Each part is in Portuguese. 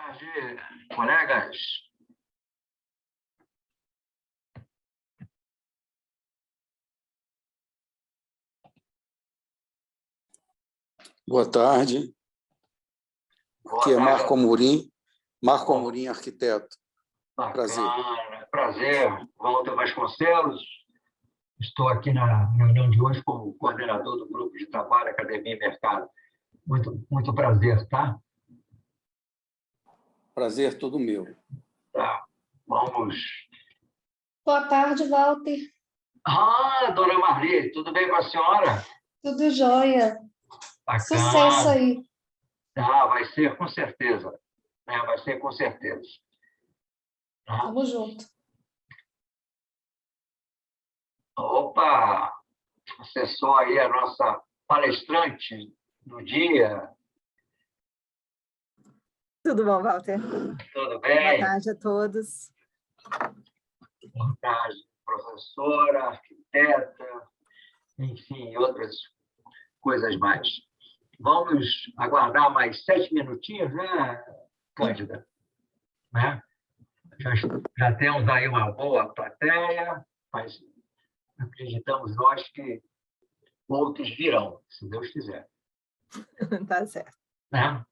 tarde, colegas. Boa tarde. Aqui é Marco Amorim, arquiteto. Bacana, prazer. Walter Vasconcelos. Estou aqui na reunião de hoje como coordenador do grupo de trabalho Academia e Mercado. Muito prazer, tá? Prazer todo meu. Tá. Vamos. Boa tarde, Walter. Dona Marli, tudo bem com a senhora? Tudo jóia. Bacana. Sucesso aí. Vai ser com certeza. Vai ser com certeza. Tamo junto. Opa! Acessou aí a nossa palestrante do dia. Tudo bom, Walter? Tudo bem? Boa tarde a todos. Boa tarde, professora, arquiteta, enfim, outras coisas mais. Vamos aguardar mais 7 minutinhos, né, Cândida? Né? Já temos aí uma boa plateia, mas acreditamos nós que outros virão, se Deus quiser. Tá certo. Né?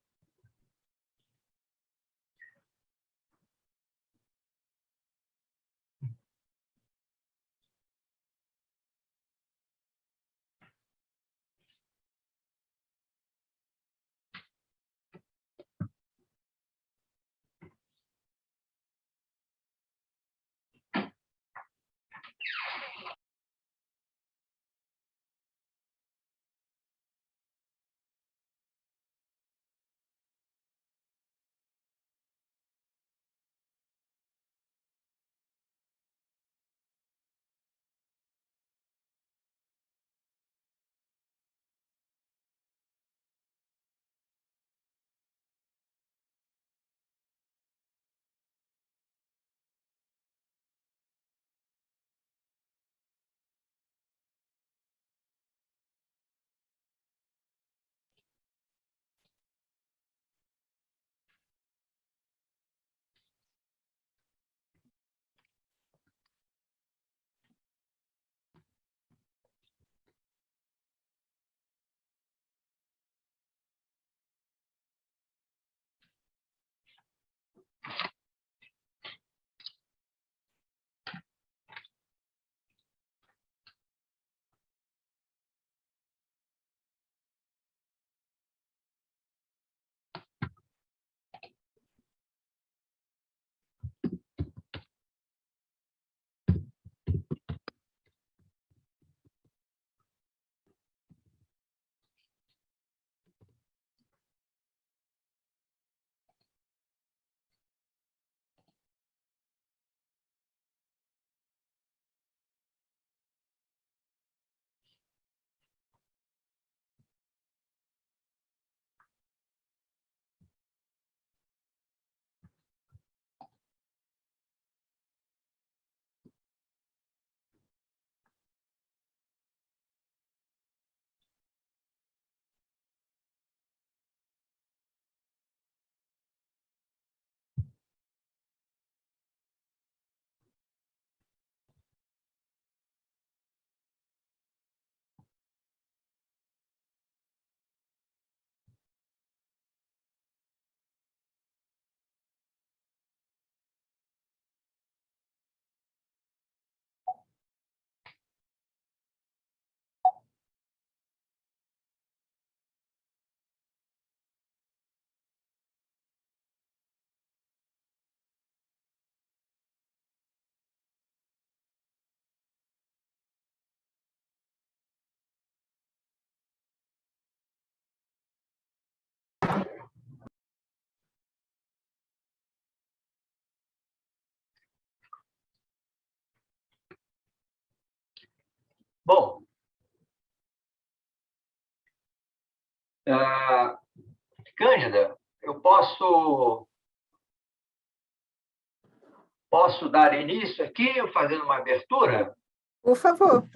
Bom, Cândida, eu posso dar início aqui, fazendo uma abertura? Por favor,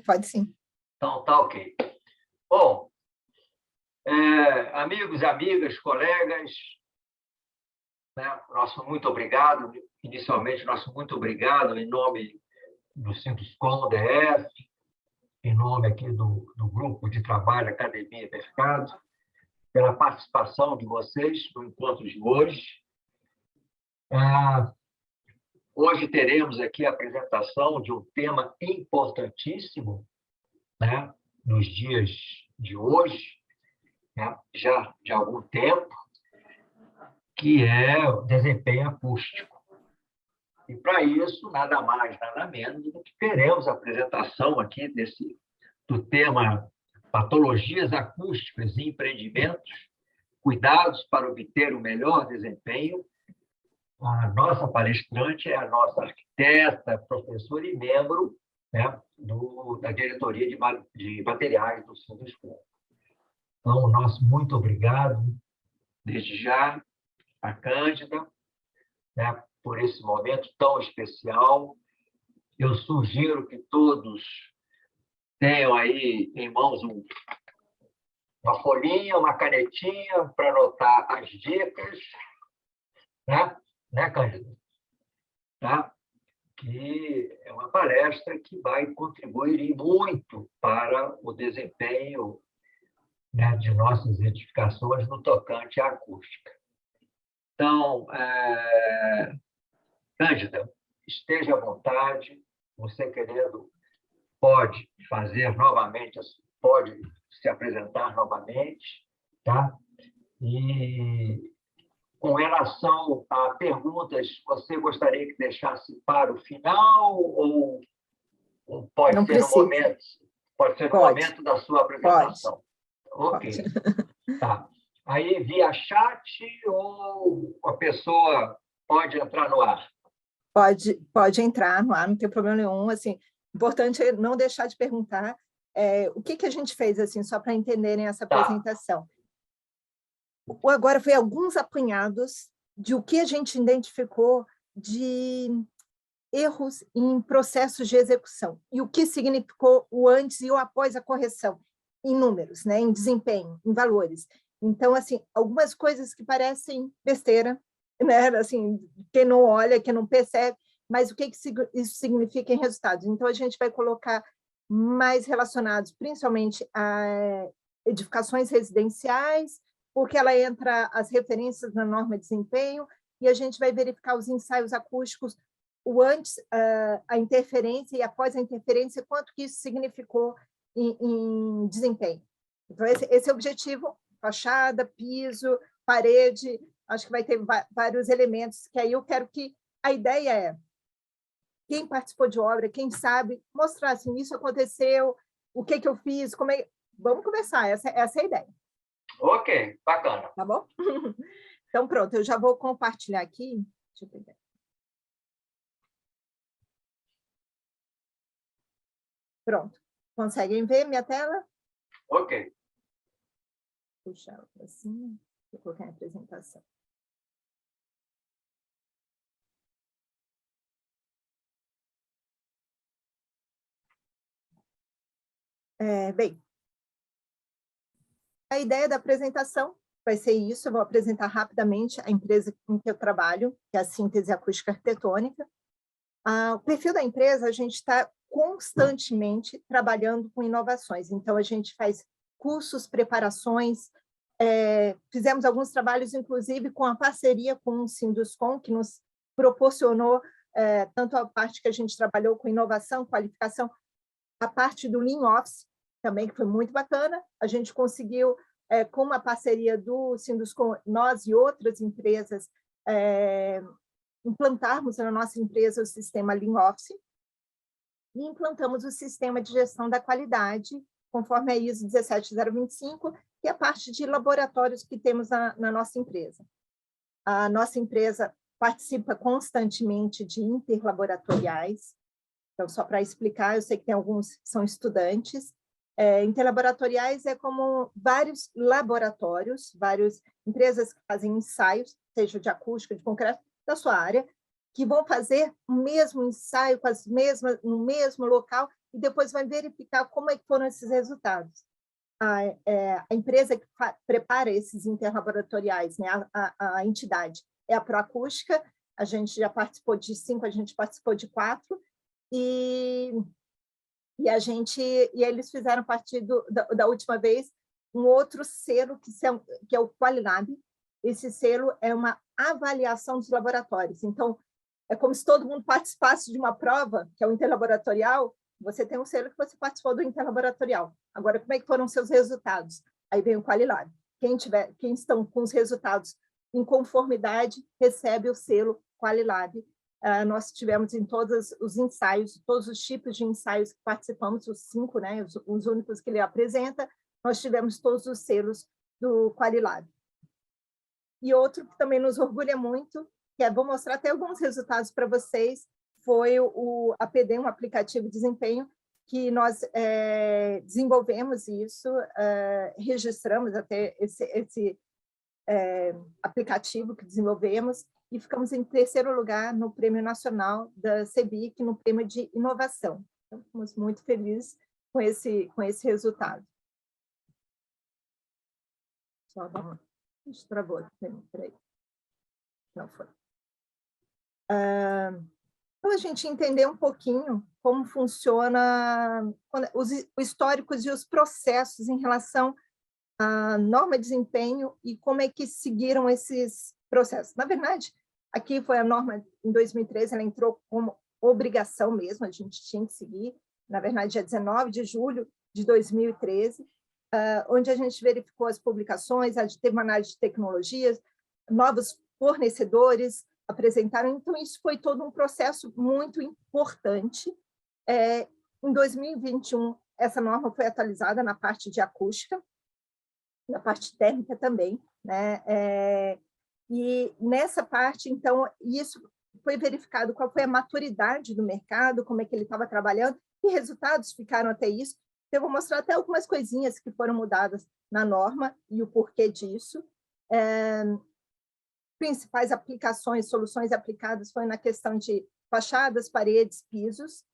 pode sim. Então, tá ok. Bom, amigos, amigas, colegas, né? Nosso muito obrigado, inicialmente, nosso muito obrigado em nome do Sinduscom DF, em nome aqui do Grupo de Trabalho Academia e Mercado, pela participação de vocês no encontro de hoje. Hoje teremos aqui a apresentação de um tema importantíssimo, né, nos dias de hoje, né, já de algum tempo, que é o desempenho acústico. E, para isso, nada mais, nada menos do que teremos a apresentação aqui do tema Patologias Acústicas e Empreendimentos, Cuidados para obter o melhor desempenho. A nossa palestrante é a nossa arquiteta, professora e membro, né, da diretoria de materiais do Sinduscom. Então, nosso muito obrigado, desde já, a Cândida, né, por esse momento tão especial. Eu sugiro que todos tenham aí em mãos uma folhinha, uma canetinha para anotar as dicas, né, Cândida? Tá? Que é uma palestra que vai contribuir muito para o desempenho, né, de nossas edificações no tocante à acústica. Então, Cândida, esteja à vontade, você querendo, pode fazer novamente, pode se apresentar novamente, tá? E, com relação a perguntas, você gostaria que deixasse para o final ou pode Não ser no precisa. momento? Pode ser no momento da sua apresentação. Ok. Tá. Aí, via chat ou a pessoa pode entrar no ar? Pode entrar no ar, não tem problema nenhum. Assim, importante é não deixar de perguntar o que a gente fez, assim, só para entenderem essa apresentação. Agora foi alguns apanhados de o que a gente identificou de erros em processos de execução e o que significou o antes e o após a correção, em números, né, em desempenho, em valores. Então, assim, algumas coisas que parecem besteira, né, assim, quem não olha, quem não percebe, mas o que isso significa em resultados. Então, a gente vai colocar mais relacionados, principalmente, a edificações residenciais, porque ela entra as referências na norma de desempenho, e a gente vai verificar os ensaios acústicos, o antes, a interferência, e após a interferência, quanto que isso significou em desempenho. Então, esse é o objetivo: fachada, piso, parede, acho que vai ter vários elementos, que aí eu quero que a ideia é, quem participou de obra, quem sabe, mostrar assim, isso aconteceu, o que eu fiz, como é... Vamos conversar, essa é a ideia. Ok, bacana. Tá bom? Então, pronto, eu já vou compartilhar aqui. Deixa eu pegar. Pronto. Conseguem ver minha tela? Ok. Puxar ela para cima. Vou colocar a apresentação. Bem, a ideia da apresentação vai ser isso. Eu vou apresentar rapidamente a empresa em que eu trabalho, que é a Síntese Acústica Arquitetônica. O perfil da empresa, a gente está constantemente trabalhando com inovações. Então, a gente faz cursos, preparações, fizemos alguns trabalhos, inclusive, com a parceria com o Sinduscom, que nos proporcionou tanto a parte que a gente trabalhou com inovação, qualificação, a parte do Lean Office, também, que foi muito bacana. A gente conseguiu, com uma parceria do Sinduscom, nós e outras empresas, implantarmos na nossa empresa o sistema Lean Office e implantamos o sistema de gestão da qualidade, conforme a ISO 17025, que é a parte de laboratórios que temos na nossa empresa. A nossa empresa participa constantemente de interlaboratoriais. Então, só para explicar, eu sei que tem alguns que são estudantes. Interlaboratoriais é como vários laboratórios, várias empresas que fazem ensaios, seja de acústica, de concreto, da sua área, que vão fazer o mesmo ensaio com no mesmo local e depois vai verificar como é que foram esses resultados. A empresa que prepara esses interlaboratoriais, né, a entidade, é a proacústica. A gente já participou de 5, a gente participou de 4, e eles fizeram a partir da última vez um outro selo, que é o Qualilab. Esse selo é uma avaliação dos laboratórios. Então, é como se todo mundo participasse de uma prova, que é o interlaboratorial. Você tem um selo que você participou do interlaboratorial. Agora, como é que foram os seus resultados? Aí vem o Qualilab. Quem estão com os resultados em conformidade, recebe o selo Qualilab. Nós tivemos em todos os ensaios, todos os tipos de ensaios que participamos, os 5, né, os únicos que ele apresenta, nós tivemos todos os selos do Qualilab. E outro que também nos orgulha muito, vou mostrar até alguns resultados para vocês, foi o APD, um aplicativo de desempenho, que nós desenvolvemos isso, registramos até esse aplicativo que desenvolvemos, e ficamos em 3º lugar no Prêmio Nacional da CEBIC, no Prêmio de Inovação. Então, ficamos muito felizes com esse resultado. Só dar uma... Travou aqui, peraí. Não foi. Então, a gente entender um pouquinho como funciona os históricos e os processos em relação à norma de desempenho e como é que seguiram esses processos. Na verdade, aqui foi a norma, em 2013, ela entrou como obrigação mesmo, a gente tinha que seguir, na verdade, dia 19 de julho de 2013, onde a gente verificou as publicações, teve uma análise de tecnologias, novos fornecedores apresentaram, então isso foi todo um processo muito importante. Em 2021, essa norma foi atualizada na parte de acústica, na parte térmica também, né? E nessa parte, então, isso foi verificado qual foi a maturidade do mercado, como é que ele estava trabalhando, e resultados ficaram até isso. Eu vou mostrar até algumas coisinhas que foram mudadas na norma e o porquê disso. Principais aplicações, soluções aplicadas foi na questão de fachadas, paredes, pisos,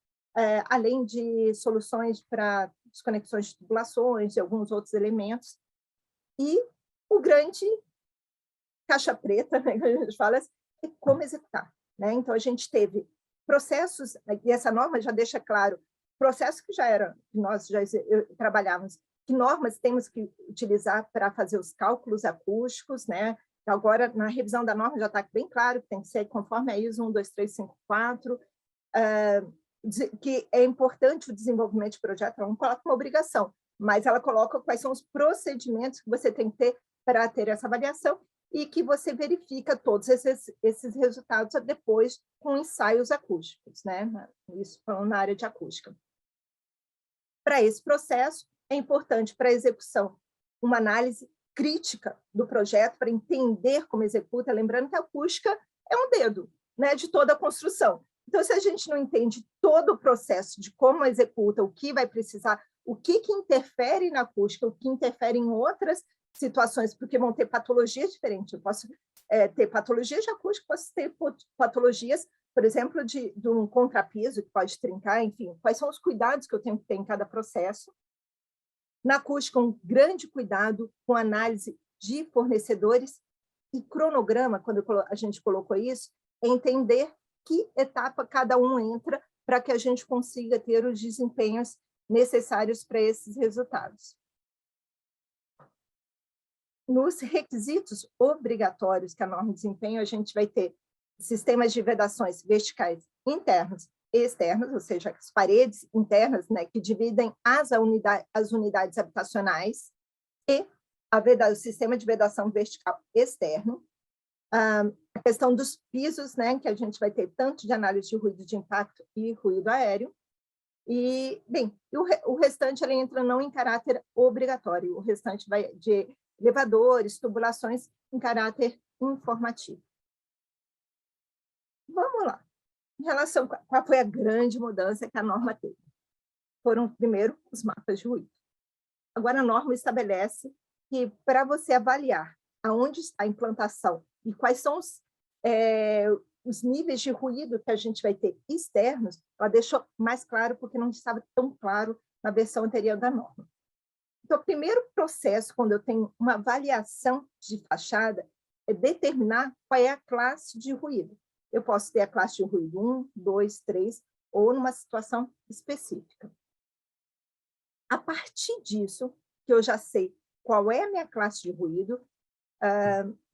além de soluções para desconexões de tubulações e alguns outros elementos. E o grande caixa preta, né, que a gente fala, é como executar, né? Então, a gente teve processos, e essa norma já deixa claro, processos que nós já trabalhávamos, que normas temos que utilizar para fazer os cálculos acústicos, né? Agora, na revisão da norma já está bem claro que tem que ser conforme a ISO 12354, que é importante o desenvolvimento de projeto, ela não coloca uma obrigação, mas ela coloca quais são os procedimentos que você tem que ter para ter essa avaliação e que você verifica todos esses resultados depois com ensaios acústicos, né? Isso falando na área de acústica. Para esse processo, é importante para a execução uma análise crítica do projeto para entender como executa, lembrando que a acústica é um dedo, né, de toda a construção. Então, se a gente não entende todo o processo de como executa, o que vai precisar, o que interfere na acústica, o que interfere em outras situações, porque vão ter patologias diferentes. Eu posso ter patologias de acústica, posso ter patologias, por exemplo, de um contrapiso que pode trincar, enfim, quais são os cuidados que eu tenho que ter em cada processo. Na acústica, um grande cuidado com análise de fornecedores e cronograma, quando a gente colocou isso, é entender que etapa cada um entra para que a gente consiga ter os desempenhos necessários para esses resultados. Nos requisitos obrigatórios que a norma de desempenho, a gente vai ter sistemas de vedações verticais internos e externos, ou seja, as paredes internas, né, que dividem as unidades habitacionais, e o sistema de vedação vertical externo. A questão dos pisos, né, que a gente vai ter tanto de análise de ruído de impacto e ruído aéreo. E, bem, o restante ele entra não em caráter obrigatório, o restante vai de elevadores, tubulações em caráter informativo. Vamos lá. Em relação a qual foi a grande mudança que a norma teve? Foram, primeiro, os mapas de ruído. Agora, a norma estabelece que, para você avaliar aonde está a implantação e quais são os níveis de ruído que a gente vai ter externos, ela deixou mais claro, porque não estava tão claro na versão anterior da norma. Então, o primeiro processo, quando eu tenho uma avaliação de fachada, é determinar qual é a classe de ruído. Eu posso ter a classe de ruído 1, 2, 3, ou numa situação específica. A partir disso, que eu já sei qual é a minha classe de ruído,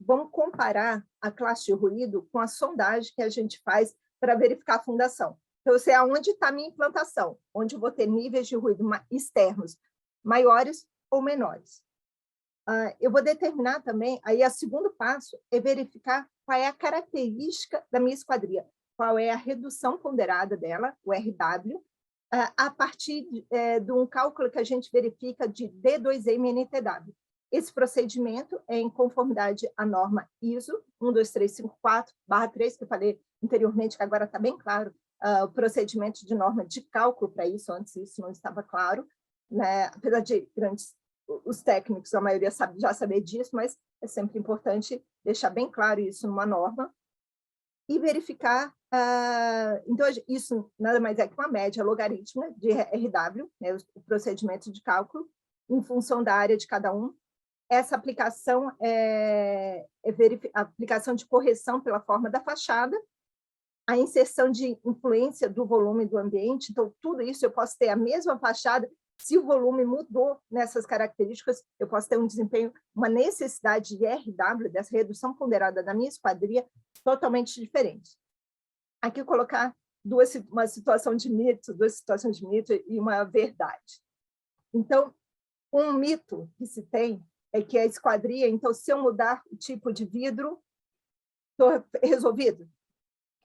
vamos comparar a classe de ruído com a sondagem que a gente faz para verificar a fundação. Então, eu sei aonde está a minha implantação, onde eu vou ter níveis de ruído externos maiores ou menores. Eu vou determinar também, aí o segundo passo é verificar qual é a característica da minha esquadria, qual é a redução ponderada dela, o RW, a partir de um cálculo que a gente verifica de D2M-NTW. Esse procedimento é em conformidade à norma ISO 12354/3, que eu falei anteriormente, que agora está bem claro, o procedimento de norma de cálculo para isso, antes isso não estava claro, né? Apesar de os técnicos, a maioria já saber disso, mas é sempre importante deixar bem claro isso numa norma e verificar. Então, isso nada mais é que uma média logarítmica de RW, né, o procedimento de cálculo, em função da área de cada um. Essa aplicação é a aplicação de correção pela forma da fachada, a inserção de influência do volume do ambiente. Então, tudo isso eu posso ter a mesma fachada. Se o volume mudou nessas características, eu posso ter um desempenho, uma necessidade de RW, dessa redução ponderada da minha esquadria, totalmente diferente. Aqui eu colocar uma situação de mito, duas situações de mito e uma verdade. Então, um mito que se tem é que a esquadria, então, se eu mudar o tipo de vidro, estou resolvido?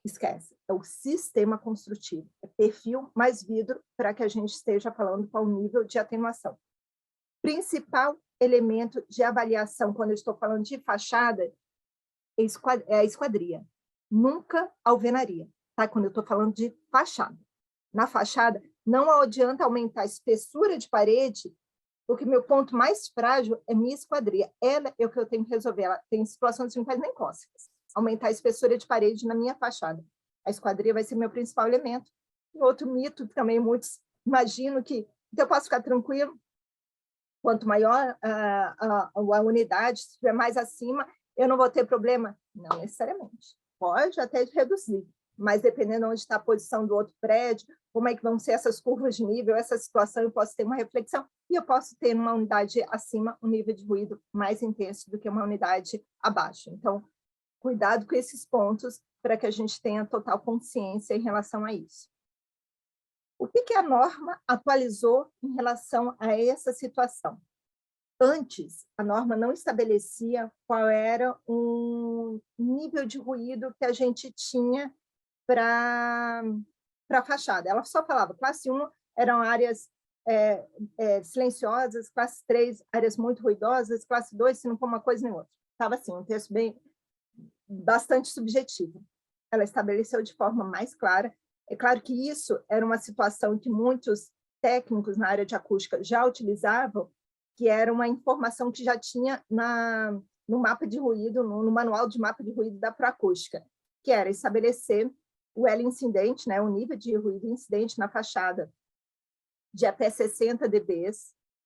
Esquece, é o sistema construtivo, é perfil mais vidro para que a gente esteja falando qual o nível de atenuação. Principal elemento de avaliação, quando eu estou falando de fachada, é a esquadria, nunca alvenaria, tá? Quando eu estou falando de fachada. Na fachada, não adianta aumentar a espessura de parede, porque meu ponto mais frágil é minha esquadria. Ela é o que eu tenho que resolver. Ela tem situações que não faz nem cócegas. Aumentar a espessura de parede na minha fachada. A esquadria vai ser meu principal elemento. E outro mito também, muitos imaginam que então eu posso ficar tranquilo, quanto maior a unidade, se estiver mais acima, eu não vou ter problema? Não necessariamente. Pode até reduzir, mas dependendo de onde está a posição do outro prédio, como é que vão ser essas curvas de nível, essa situação, eu posso ter uma reflexão e eu posso ter uma unidade acima um nível de ruído mais intenso do que uma unidade abaixo. Então, cuidado com esses pontos para que a gente tenha total consciência em relação a isso. O que a norma atualizou em relação a essa situação? Antes, a norma não estabelecia qual era o nível de ruído que a gente tinha para a fachada. Ela só falava, classe 1 eram áreas silenciosas, classe 3, áreas muito ruidosas, classe 2, se não for uma coisa nem outra. Estava assim, um texto bastante subjetivo. Ela estabeleceu de forma mais clara. É claro que isso era uma situação que muitos técnicos na área de acústica já utilizavam, que era uma informação que já tinha no mapa de ruído, no manual de mapa de ruído da Proacústica, que era estabelecer o L incidente, né, o nível de ruído incidente na fachada de até 60 dB,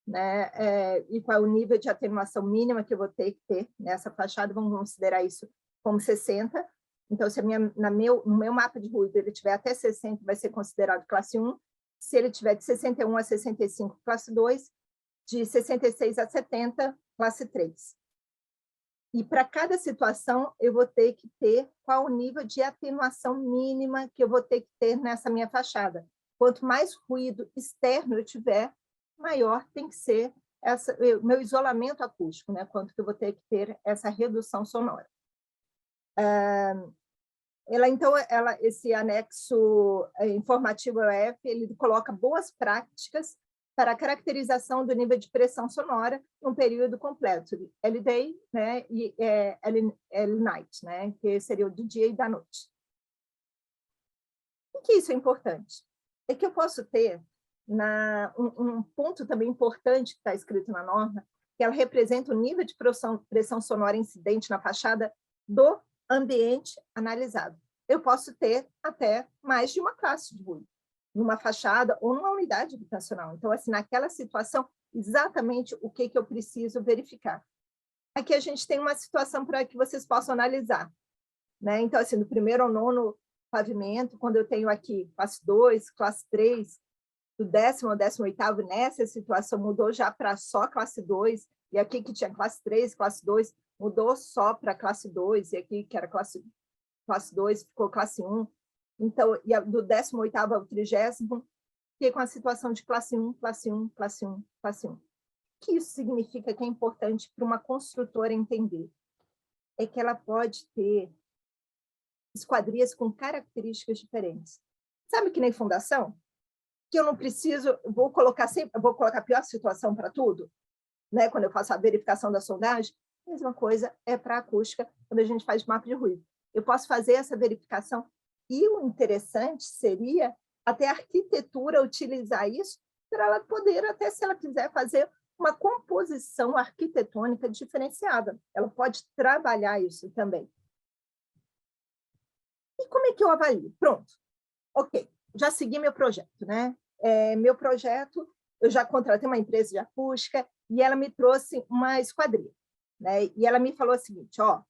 né, e qual é o nível de atenuação mínima que eu vou ter que ter nessa fachada, vamos considerar isso como 60. Então, se no meu mapa de ruído ele tiver até 60, vai ser considerado classe 1. Se ele tiver de 61 a 65, classe 2. De 66 a 70, classe 3. E para cada situação, eu vou ter que ter qual o nível de atenuação mínima que eu vou ter que ter nessa minha fachada. Quanto mais ruído externo eu tiver, maior tem que ser o meu isolamento acústico, né? Quanto que eu vou ter que ter essa redução sonora. Esse anexo informativo EF, ele coloca boas práticas para a caracterização do nível de pressão sonora num período completo, L-Day, né, e L-Night, né, que seria o do dia e da noite. Por que isso é importante? É que eu posso ter um ponto também importante que está escrito na norma, que ela representa o nível de pressão sonora incidente na fachada do ambiente analisado. Eu posso ter até mais de uma classe de ruído, numa fachada ou numa unidade habitacional. Então, assim, naquela situação, exatamente o que eu preciso verificar. aqui a gente tem uma situação para que vocês possam analisar, né? Então, assim, do primeiro ao nono pavimento, quando eu tenho aqui classe 2, classe 3, do 10º ao 18º, nessa situação mudou já para só classe 2, e aqui que tinha classe 3, classe 2, mudou só para classe 2, e aqui que era classe 2, ficou classe 1. Então, e do 18º ao 30º, fiquei com a situação de classe 1, classe 1, classe 1, classe 1. O que isso significa que é importante para uma construtora entender? É que ela pode ter esquadrias com características diferentes. Sabe que nem fundação? Que eu não preciso, vou colocar a pior situação para tudo, né? Quando eu faço a verificação da sondagem, a mesma coisa é para a acústica, quando a gente faz mapa de ruído. Eu posso fazer essa verificação, e o interessante seria até a arquitetura utilizar isso para ela poder, até se ela quiser fazer uma composição arquitetônica diferenciada. Ela pode trabalhar isso também. E como é que eu avalio? Pronto. Ok, já segui meu projeto, né? Meu projeto, eu já contratei uma empresa de acústica e ela me trouxe uma esquadria, né? E ela me falou o seguinte, ó,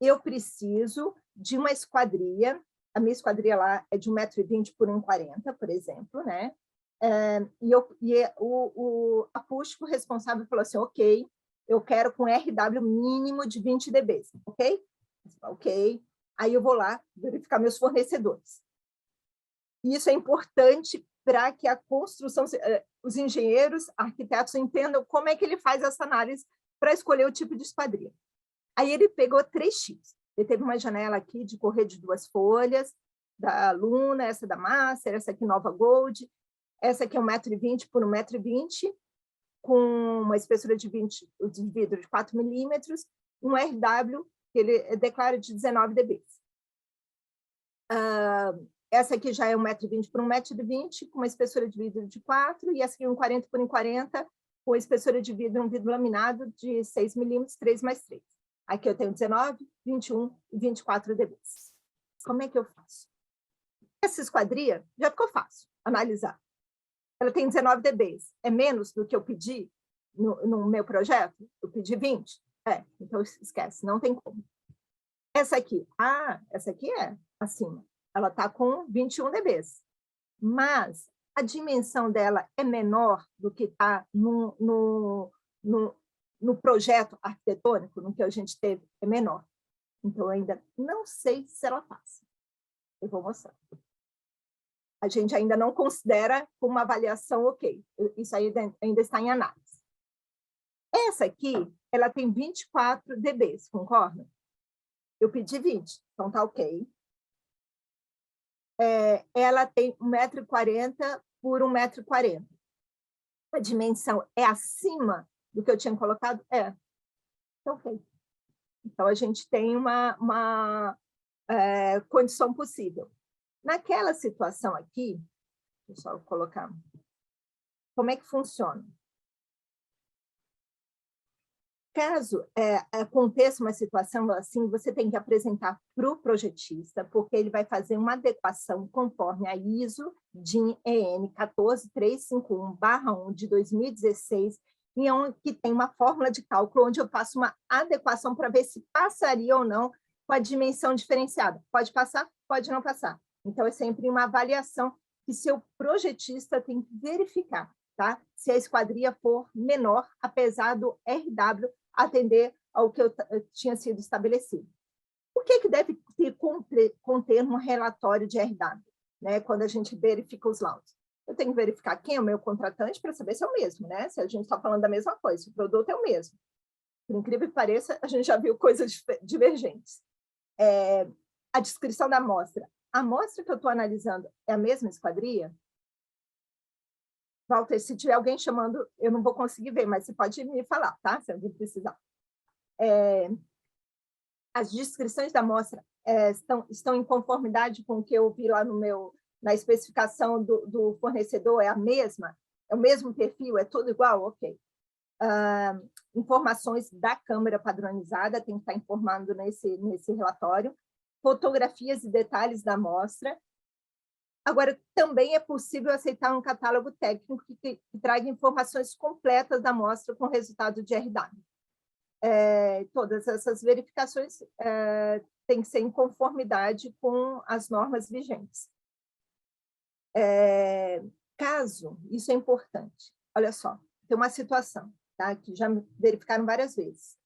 eu preciso de uma esquadria, a minha esquadria lá é de 1,20 m por 1,40 m, por exemplo, né? O acústico responsável falou assim, ok, eu quero com RW mínimo de 20 dB, ok? Ok. Aí eu vou lá verificar meus fornecedores. Isso é importante para que a construção, os engenheiros, arquitetos entendam como é que ele faz essa análise para escolher o tipo de esquadria. Aí ele pegou 3 tipos. Ele teve uma janela aqui de correr de 2 folhas, da Luna, essa da Master, essa aqui Nova Gold, essa aqui é 1,20 m por 1,20 m, com uma espessura de vidro de 4 milímetros, um RW, que ele declara de 19 dB. Essa aqui já é 1,20 m por 1,20 m, com uma espessura de vidro de 4, e essa aqui 1,40 por 1,40, com espessura de vidro, um vidro laminado de 6 milímetros, 3x3. Aqui eu tenho 19, 21 e 24 dB. Como é que eu faço? Essa esquadria já ficou fácil analisar. Ela tem 19 dB. É menos do que eu pedi no meu projeto? Eu pedi 20? Então esquece, não tem como. Essa aqui, essa aqui é acima. Ela está com 21 dB. Mas a dimensão dela é menor do que está no projeto arquitetônico, no que a gente teve, é menor. Então, eu ainda não sei se ela passa. Eu vou mostrar. A gente ainda não considera como uma avaliação ok. Isso aí ainda está em análise. Essa aqui, ela tem 24 dB, concorda? Eu pedi 20, então está ok. Ela tem 1,40 m por 1,40 m. A dimensão é acima do que eu tinha colocado? Então, ok. Então, a gente tem uma condição possível. Naquela situação aqui, deixa eu só colocar, como é que funciona? Caso aconteça uma situação assim, você tem que apresentar para o projetista, porque ele vai fazer uma adequação conforme a ISO DIN EN 14351/1 de 2016, que tem uma fórmula de cálculo onde eu faço uma adequação para ver se passaria ou não com a dimensão diferenciada. Pode passar, pode não passar. Então, é sempre uma avaliação que seu projetista tem que verificar, tá? Se a esquadria for menor, apesar do RW atender ao que tinha sido estabelecido. O que deve conter um relatório de RW, né, quando a gente verifica os laudos? Eu tenho que verificar quem é o meu contratante para saber se é o mesmo, né? Se a gente está falando da mesma coisa, se o produto é o mesmo. Por incrível que pareça, a gente já viu coisas divergentes. A descrição da amostra. A amostra que eu estou analisando é a mesma esquadria? Walter, se tiver alguém chamando, eu não vou conseguir ver, mas você pode me falar, tá? Se alguém precisar. As descrições da amostra estão em conformidade com o que eu vi lá na especificação do fornecedor? É a mesma? É o mesmo perfil? É tudo igual? Ok. Informações da câmera padronizada, tem que estar informando nesse relatório. Fotografias e detalhes da amostra. Agora, também é possível aceitar um catálogo técnico que traga informações completas da amostra com resultado de RW. todas essas verificações têm que ser em conformidade com as normas vigentes. Caso, isso é importante, olha só, tem uma situação, tá, que já verificaram várias vezes.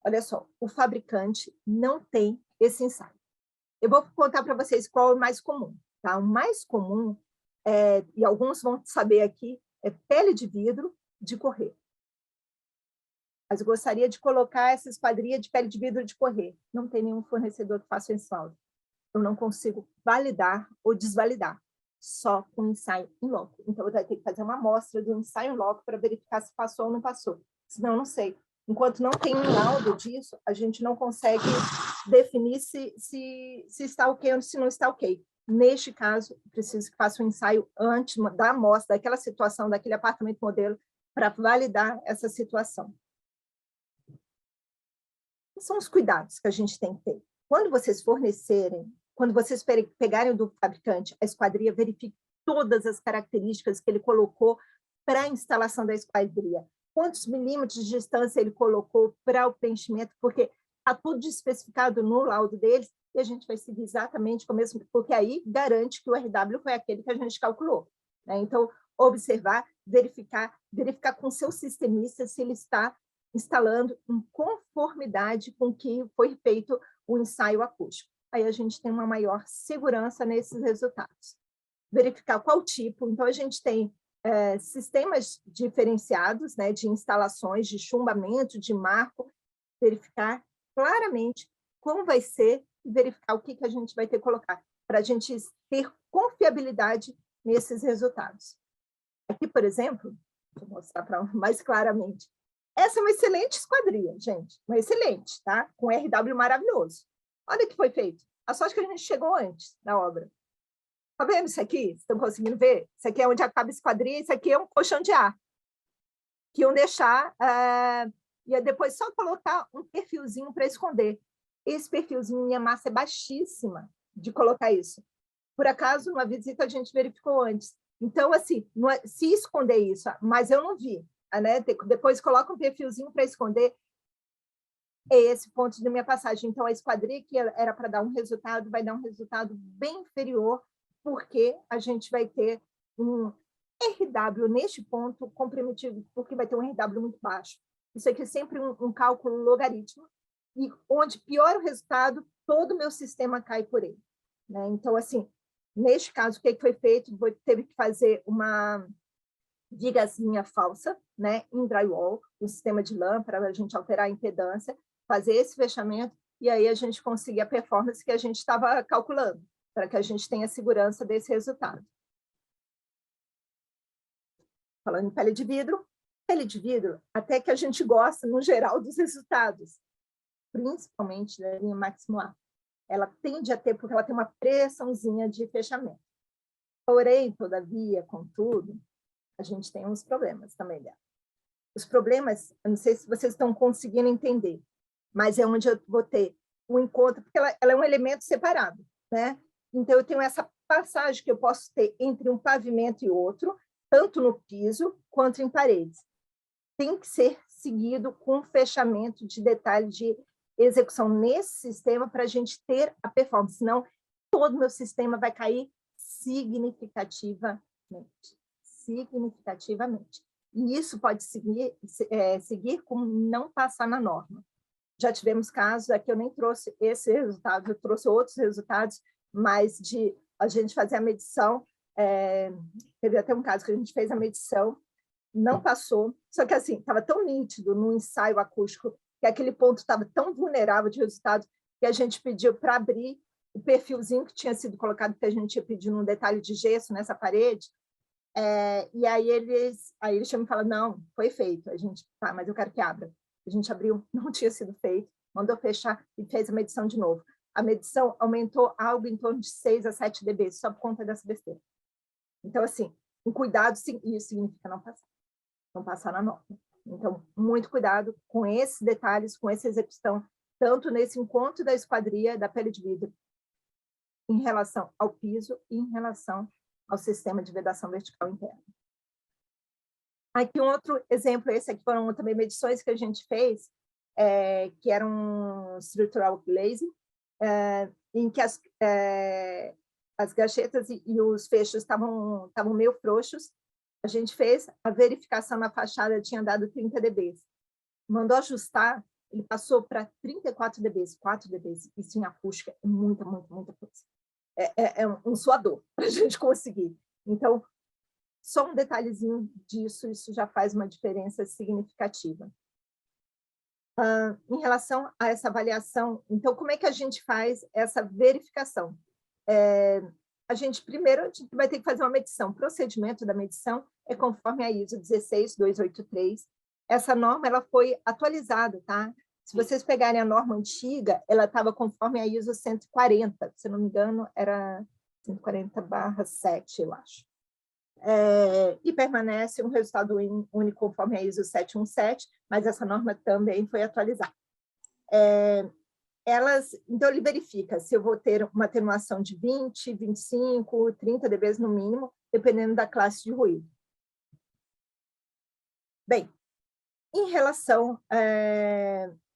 Olha só, o fabricante não tem esse ensaio. Eu vou contar para vocês qual é o mais comum. Tá? O mais comum, e alguns vão saber aqui, é pele de vidro de correr. Mas eu gostaria de colocar essa esquadria de pele de vidro de correr. Não tem nenhum fornecedor que faça esse laudo. Eu não consigo validar ou desvalidar, só com ensaio em loco. Então, eu vou ter que fazer uma amostra do ensaio em loco para verificar se passou ou não passou. Senão, eu não sei. Enquanto não tem um laudo disso, a gente não consegue definir se está ok ou se não está ok. Neste caso, preciso que faça um ensaio antes da amostra, daquela situação, daquele apartamento modelo, para validar essa situação. Quais são os cuidados que a gente tem que ter? Quando vocês fornecerem, quando vocês pegarem do fabricante a esquadria, verifique todas as características que ele colocou para a instalação da esquadria. Quantos milímetros de distância ele colocou para o preenchimento, porque está tudo especificado no laudo deles, e a gente vai seguir exatamente o mesmo, porque aí garante que o RW foi aquele que a gente calculou. Né? Então, observar, verificar com o seu sistemista se ele está instalando em conformidade com que foi feito o ensaio acústico. Aí a gente tem uma maior segurança nesses resultados. Verificar qual tipo, então a gente tem sistemas diferenciados, né, de instalações, de chumbamento, de marco, verificar claramente como vai ser e verificar o que a gente vai ter que colocar, para a gente ter confiabilidade nesses resultados. Aqui, por exemplo, vou mostrar mais claramente, essa é uma excelente esquadria, gente, uma excelente, tá? Com RW maravilhoso. Olha o que foi feito. A sorte que a gente chegou antes da obra. Tá vendo isso aqui? Vocês estão conseguindo ver? Isso aqui é onde acaba a esquadria, isso aqui é um colchão de ar. Que iam deixar, e depois só colocar um perfilzinho para esconder. Esse perfilzinho, minha massa é baixíssima de colocar isso. Por acaso, numa visita, a gente verificou antes. Então, assim, se esconder isso, mas eu não vi, né? Depois coloca um perfilzinho para esconder, é esse ponto da minha passagem. Então, a esquadria que era para dar um resultado, vai dar um resultado bem inferior, porque a gente vai ter um RW neste ponto comprometido, porque vai ter um RW muito baixo. Isso aqui é sempre um cálculo logaritmo, e onde piora o resultado, todo o meu sistema cai por ele. Né? Então, assim, neste caso, o que foi feito? Teve que fazer uma vigazinha falsa, né, em drywall, um sistema de lã para a gente alterar a impedância, fazer esse fechamento, e aí a gente conseguir a performance que a gente estava calculando, para que a gente tenha segurança desse resultado. Falando em pele de vidro, até que a gente gosta, no geral, dos resultados, principalmente da linha Maximular. Ela tende a ter, porque ela tem uma pressãozinha de fechamento. Porém, todavia, contudo, a gente tem uns problemas também dela. Os problemas, eu não sei se vocês estão conseguindo entender, mas é onde eu vou ter um encontro, porque ela é um elemento separado, né? Então, eu tenho essa passagem que eu posso ter entre um pavimento e outro, tanto no piso quanto em paredes. Tem que ser seguido com fechamento de detalhe de execução nesse sistema para a gente ter a performance, senão todo o meu sistema vai cair significativamente. E isso pode seguir como não passar na norma. Já tivemos casos, aqui eu nem trouxe esse resultado, eu trouxe outros resultados, mas de a gente fazer a medição, teve até um caso que a gente fez a medição, não passou, só que assim, estava tão nítido no ensaio acústico, que aquele ponto estava tão vulnerável de resultado, que a gente pediu para abrir o perfilzinho que tinha sido colocado, que a gente tinha pedido um detalhe de gesso nessa parede, e aí eles tinham me falado, não, foi feito. A gente, tá, mas eu quero que abra. A gente abriu, não tinha sido feito, mandou fechar e fez a medição de novo. A medição aumentou algo em torno de 6 a 7 dB, só por conta dessa besteira. Então, assim, um cuidado, isso significa não passar na norma. Então, muito cuidado com esses detalhes, com essa execução, tanto nesse encontro da esquadria, da pele de vidro, em relação ao piso e em relação ao sistema de vedação vertical interna. Aqui um outro exemplo, esse aqui foram também medições que a gente fez, que era um structural glazing, em que as gachetas e os fechos estavam meio frouxos. A gente fez a verificação na fachada, tinha dado 30 dB. Mandou ajustar, ele passou para 34 dB, 4 dB. Isso em acústica é muita coisa. É um suador para a gente conseguir. Então, só um detalhezinho disso, isso já faz uma diferença significativa. Em relação a essa avaliação, então, como é que a gente faz essa verificação? Primeiro, a gente vai ter que fazer uma medição. O procedimento da medição é conforme a ISO 16283. Essa norma ela foi atualizada, tá? Se vocês pegarem a norma antiga, ela estava conforme a ISO 140, se não me engano, era 140/7, eu acho. E permanece um resultado único conforme a ISO 717, mas essa norma também foi atualizada. Então, ele verifica se eu vou ter uma atenuação de 20, 25, 30 dB no mínimo, dependendo da classe de ruído. Bem, em relação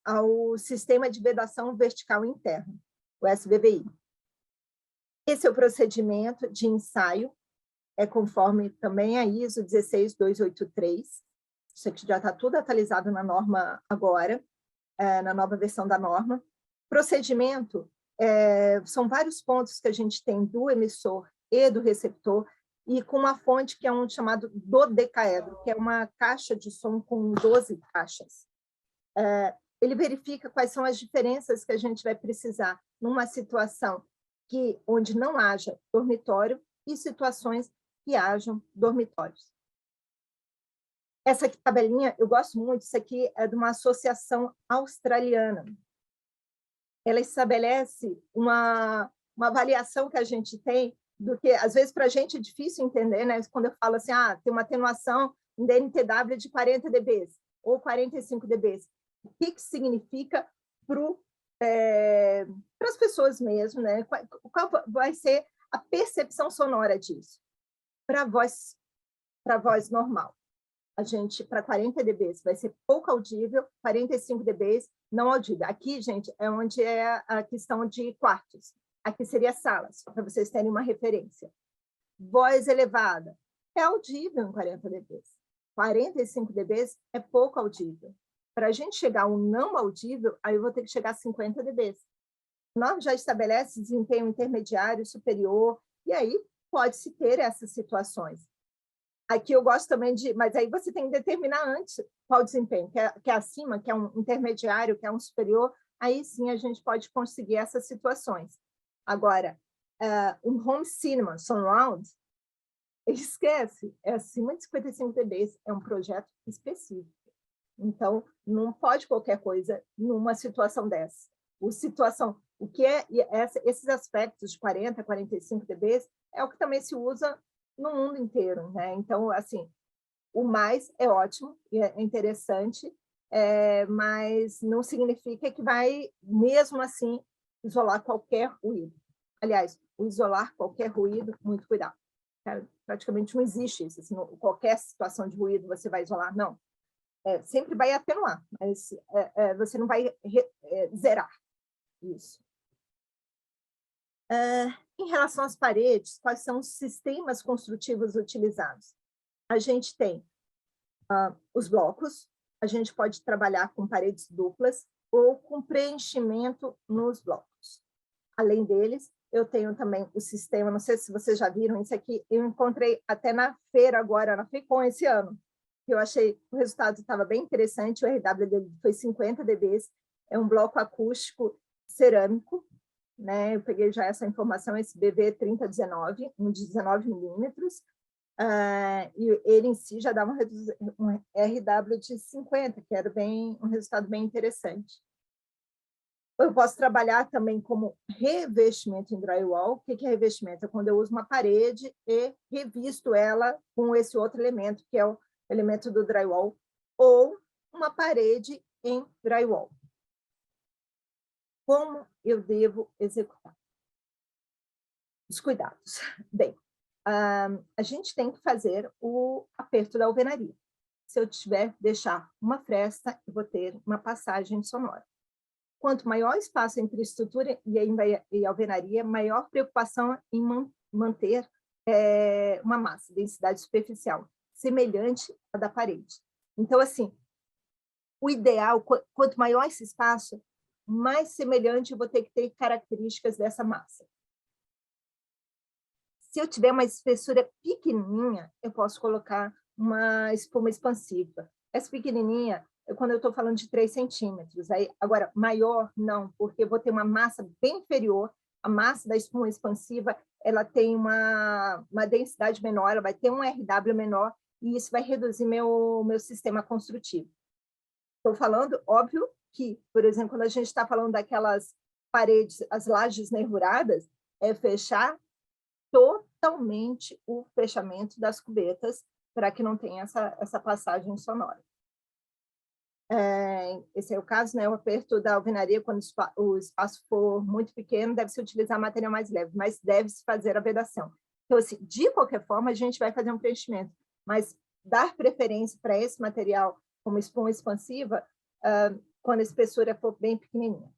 ao Sistema de Vedação Vertical Interno, o SVVI. Esse é o procedimento de ensaio, conforme também a ISO 16283. Isso aqui já está tudo atualizado na norma agora, na nova versão da norma. Procedimento, são vários pontos que a gente tem do emissor e do receptor, e com uma fonte que é um chamado dodecaedro, que é uma caixa de som com 12 caixas. Ele verifica quais são as diferenças que a gente vai precisar numa situação onde não haja dormitório e situações que hajam dormitórios. Essa aqui, tabelinha, eu gosto muito, isso aqui é de uma associação australiana. Ela estabelece uma avaliação que a gente tem do que, às vezes, para a gente é difícil entender, né? Quando eu falo assim, tem uma atenuação em DNTW de 40 dB ou 45 dB. O que significa para as pessoas mesmo, né? Qual vai ser a percepção sonora disso? Para a voz normal. Para 40 dB vai ser pouco audível, 45 dB não audível. Aqui, gente, é onde é a questão de quartos. Aqui seria salas, para vocês terem uma referência. Voz elevada é audível em 40 dB. 45 dB é pouco audível. Para a gente chegar ao não audível, aí eu vou ter que chegar a 50 dB. A norma já estabelece desempenho intermediário, superior, e aí pode-se ter essas situações. Aqui eu gosto também mas aí você tem que determinar antes qual desempenho, que é acima, que é um intermediário, que é um superior, aí sim a gente pode conseguir essas situações. Agora, um home cinema surround, esquece, é acima de 55 dB, é um projeto específico. Então, não pode qualquer coisa numa situação dessa. Esses aspectos de 40, 45 dB é o que também se usa no mundo inteiro, né? Então, assim, o mais é ótimo, é interessante, mas não significa que vai, mesmo assim, isolar qualquer ruído. Aliás, o isolar qualquer ruído, muito cuidado. Praticamente não existe isso. Assim, qualquer situação de ruído você vai isolar, não. Sempre vai atenuar, mas você não vai zerar isso. Em relação às paredes, quais são os sistemas construtivos utilizados? A gente tem os blocos, a gente pode trabalhar com paredes duplas ou com preenchimento nos blocos. Além deles, eu tenho também o sistema, não sei se vocês já viram isso aqui, eu encontrei até na feira agora, na FECOM esse ano, que eu achei o resultado estava bem interessante, o RW dele foi 50 dB, é um bloco acústico cerâmico, né? Eu peguei já essa informação, esse BV 3019, um de 19 milímetros, e ele em si já dava um RW de 50, que era um resultado bem interessante. Eu posso trabalhar também como revestimento em drywall. O que é revestimento? É quando eu uso uma parede e revisto ela com esse outro elemento, que é o elemento do drywall, ou uma parede em drywall. Como eu devo executar? Os cuidados. Bem, a gente tem que fazer o aperto da alvenaria. se eu deixar uma fresta, eu vou ter uma passagem sonora. Quanto maior o espaço entre estrutura e alvenaria, maior preocupação em manter uma massa, densidade superficial, semelhante à da parede. Então, assim, o ideal, quanto maior esse espaço, mais semelhante eu vou ter que ter características dessa massa. Se eu tiver uma espessura pequenininha, eu posso colocar uma espuma expansiva. Essa pequenininha, quando eu estou falando de 3 centímetros. Agora, maior, não, porque eu vou ter uma massa bem inferior. A massa da espuma expansiva, ela tem uma densidade menor, ela vai ter um RW menor, e isso vai reduzir meu sistema construtivo. Estou falando, óbvio, que, por exemplo, quando a gente está falando daquelas paredes, as lajes nervuradas, é fechar totalmente o fechamento das cubetas para que não tenha essa passagem sonora. Esse é o caso, né? O aperto da alvenaria, quando o espaço for muito pequeno, deve-se utilizar material mais leve, mas deve-se fazer a vedação. Então, assim, de qualquer forma, a gente vai fazer um preenchimento, mas dar preferência para esse material como espuma expansiva, quando a espessura for bem pequenininha.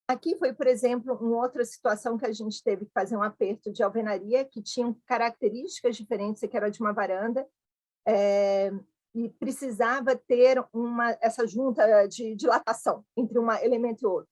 Aqui foi, por exemplo, uma outra situação que a gente teve que fazer um aperto de alvenaria, que tinha características diferentes, que era de uma varanda, e precisava ter essa junta de dilatação entre um elemento e outro.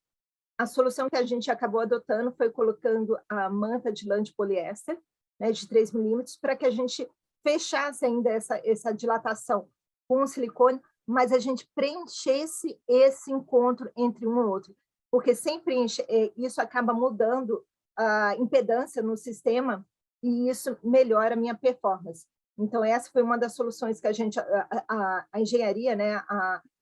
A solução que a gente acabou adotando foi colocando a manta de lã de poliéster, né, de 3 milímetros, para que a gente fechasse ainda essa dilatação com o silicone, mas a gente preenchesse esse encontro entre um e outro, porque sem preencher, isso acaba mudando a impedância no sistema e isso melhora a minha performance. Então, essa foi uma das soluções que a gente, a engenharia, né,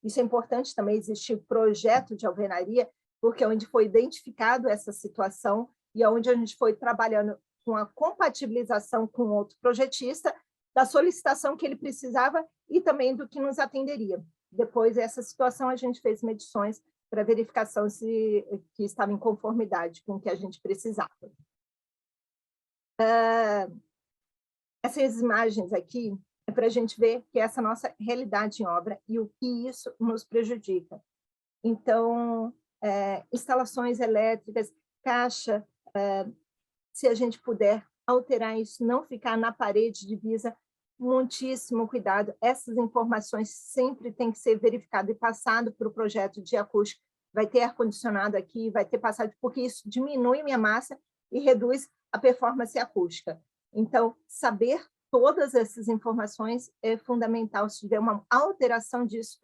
isso é importante também, existir projeto de alvenaria, porque é onde foi identificado essa situação e é onde a gente foi trabalhando com a compatibilização com outro projetista, da solicitação que ele precisava e também do que nos atenderia. Depois dessa situação, a gente fez medições para verificação que estava em conformidade com o que a gente precisava. Essas imagens aqui é para a gente ver que essa é a nossa realidade em obra e o que isso nos prejudica. Então, instalações elétricas, caixa, se a gente puder alterar isso, não ficar na parede divisa, muitíssimo cuidado. Essas informações sempre têm que ser verificadas e passado para o projeto de acústica. Vai ter ar-condicionado aqui, vai ter passado, porque isso diminui minha massa e reduz a performance acústica. Então, saber todas essas informações é fundamental. Se tiver uma alteração disso,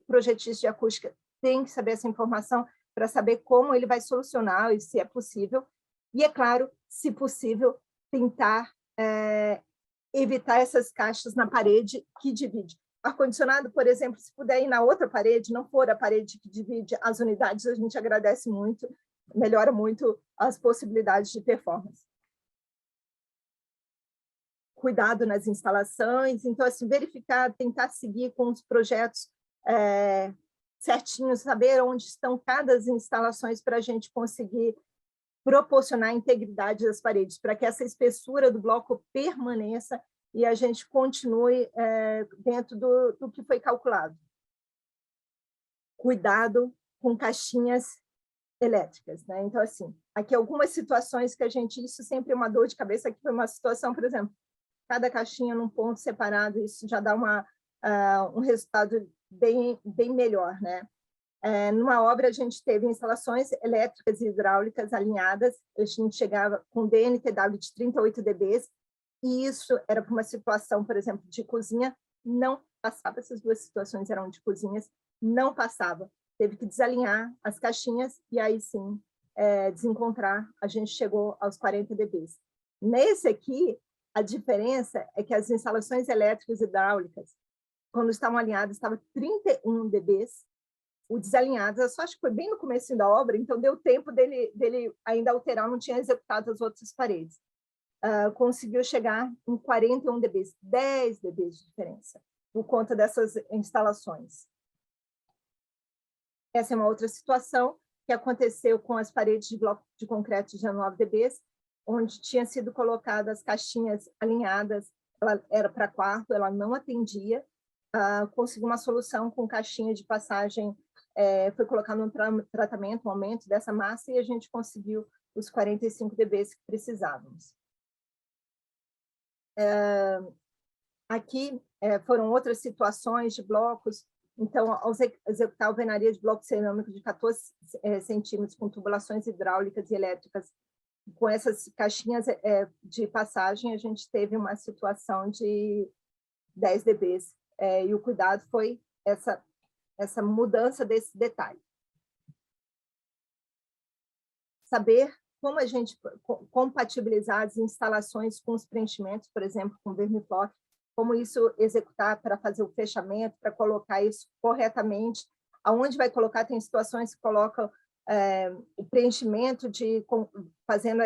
projetista de acústica tem que saber essa informação para saber como ele vai solucionar e se é possível. E, é claro, se possível, tentar evitar essas caixas na parede que divide. Ar-condicionado, por exemplo, se puder ir na outra parede, não for a parede que divide as unidades, a gente agradece muito, melhora muito as possibilidades de performance. Cuidado nas instalações, então, assim, verificar, tentar seguir com os projetos certinhos, saber onde estão cada instalações para a gente conseguir proporcionar a integridade das paredes, para que essa espessura do bloco permaneça e a gente continue dentro do que foi calculado. Cuidado com caixinhas elétricas, né? Então, assim, aqui algumas situações que isso sempre é uma dor de cabeça, aqui foi uma situação, por exemplo, cada caixinha num ponto separado, isso já dá um resultado bem melhor, né? Numa obra, a gente teve instalações elétricas e hidráulicas alinhadas, a gente chegava com DNTW de 38 dB, e isso era para uma situação, por exemplo, de cozinha, não passava, essas duas situações eram de cozinhas, não passava, teve que desalinhar as caixinhas, e aí sim, desencontrar, a gente chegou aos 40 dB. Nesse aqui, a diferença é que as instalações elétricas e hidráulicas, quando estavam alinhadas, estava 31 dB, o desalinhado, eu só acho que foi bem no começo da obra, então deu tempo dele ainda alterar, não tinha executado as outras paredes. Conseguiu chegar em 41 dB, 10 dB de diferença, por conta dessas instalações. Essa é uma outra situação que aconteceu com as paredes de bloco de concreto de 19 dB, onde tinham sido colocadas caixinhas alinhadas ela era para quarto, ela não atendia, consegui uma solução com caixinha de passagem, foi colocado um tratamento, um aumento dessa massa, e a gente conseguiu os 45 dBs que precisávamos. Aqui foram outras situações de blocos. Então, ao executar a alvenaria de bloco cerâmico de 14 centímetros com tubulações hidráulicas e elétricas, com essas caixinhas de passagem, a gente teve uma situação de 10 dBs. E o cuidado foi essa mudança desse detalhe. Saber como a gente compatibilizar as instalações com os preenchimentos, por exemplo, com Vermifloc, como isso executar para fazer o fechamento, para colocar isso corretamente. Aonde vai colocar, tem situações que colocam o preenchimento fazendo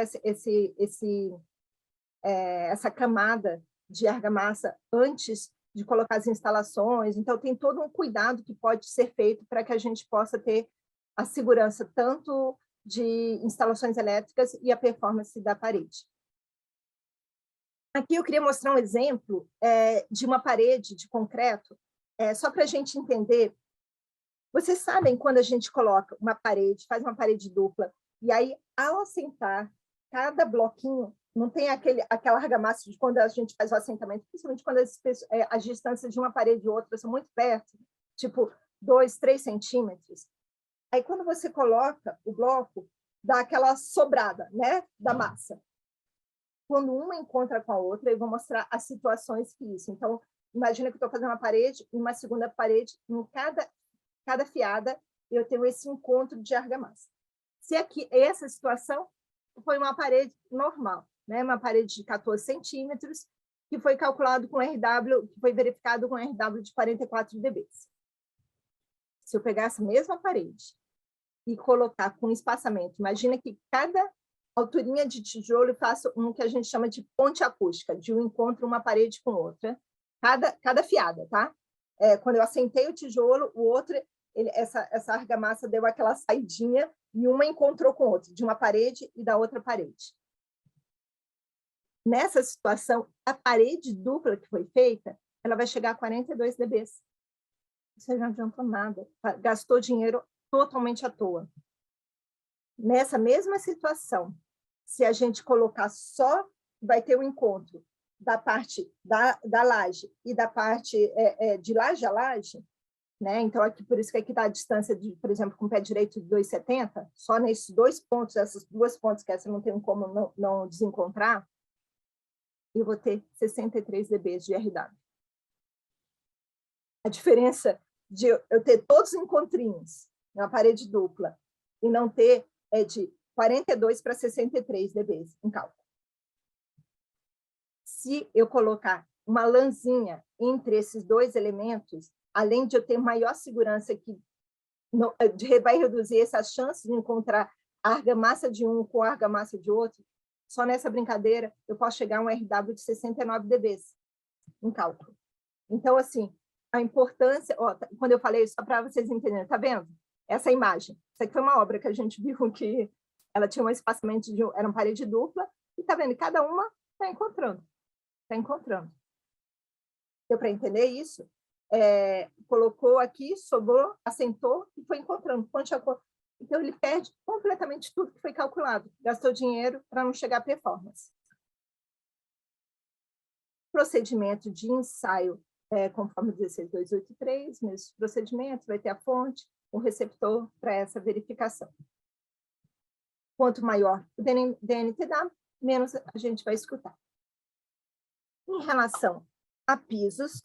essa camada de argamassa antes de colocar as instalações. Então, tem todo um cuidado que pode ser feito para que a gente possa ter a segurança tanto de instalações elétricas e a performance da parede. Aqui eu queria mostrar um exemplo de uma parede de concreto, só para a gente entender. Vocês sabem quando a gente coloca uma parede, faz uma parede dupla, e aí, ao assentar, cada bloquinho, não tem aquela argamassa de quando a gente faz o assentamento, principalmente quando as distâncias de uma parede e outra são muito perto, tipo 2, 3 centímetros. Aí, quando você coloca o bloco, dá aquela sobrada, né, da massa. Quando uma encontra com a outra, eu vou mostrar as situações que isso. Então, imagina que eu estou fazendo uma parede e uma segunda parede, em cada fiada, eu tenho esse encontro de argamassa. Se aqui, essa situação foi uma parede normal, né? Uma parede de 14 centímetros, que foi calculado com RW, que foi verificado com RW de 44 dBs. Se eu pegar essa mesma parede e colocar com espaçamento, imagina que cada alturinha de tijolo eu faço um que a gente chama de ponte acústica, de um encontro uma parede com outra, cada fiada, tá? Quando eu assentei o tijolo, o outro, essa argamassa deu aquela saidinha e uma encontrou com outra, de uma parede e da outra parede. Nessa situação, a parede dupla que foi feita, ela vai chegar a 42 dBs. Você não adiantou nada, gastou dinheiro totalmente à toa. Nessa mesma situação, se a gente colocar só, vai ter um encontro da parte da laje e da parte de laje a laje, né? Então, aqui, por isso que aqui está a distância, por exemplo, com o pé direito de 2,70, só nesses 2 pontos, essas 2 pontos que essa não tem como não desencontrar, eu vou ter 63 dBs de RW. A diferença de eu ter todos os encontrinhos na parede dupla e não ter de 42 para 63 dBs em cálculo. Se eu colocar uma lãzinha entre esses 2 elementos, além de eu ter maior segurança que vai reduzir essas chances de encontrar a argamassa de um com a argamassa de outro, só nessa brincadeira eu posso chegar a um RW de 69 dBs em cálculo. Então, assim, a importância, quando eu falei, só para vocês entenderem, tá vendo? Essa imagem. Isso aqui foi uma obra que a gente viu que ela tinha um espaçamento, era uma parede dupla, e tá vendo? Cada uma está encontrando. Está encontrando. Deu para entender isso? Colocou aqui, sobrou, assentou e foi encontrando. Então, ele perde completamente tudo que foi calculado. Gastou dinheiro para não chegar à performance. Procedimento de ensaio, conforme 16283, mesmo procedimento, vai ter a fonte, o receptor para essa verificação. Quanto maior o DNTW, menos a gente vai escutar. Em relação a pisos,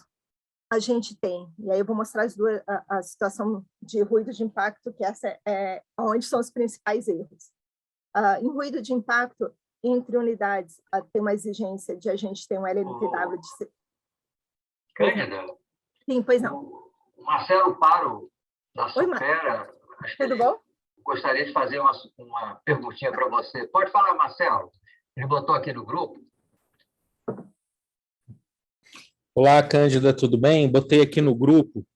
a gente tem, e aí eu vou mostrar a situação de ruído de impacto, que essa é onde são os principais erros. Em ruído de impacto, entre unidades, tem uma exigência de a gente ter um LNTW de... Cândida? Sim, pois não. O Marcelo Paro, da Oi, Supera, tudo bom? Gostaria de fazer uma perguntinha para você. Pode falar, Marcelo? Ele botou aqui no grupo. Olá, Cândida, tudo bem? Botei aqui no grupo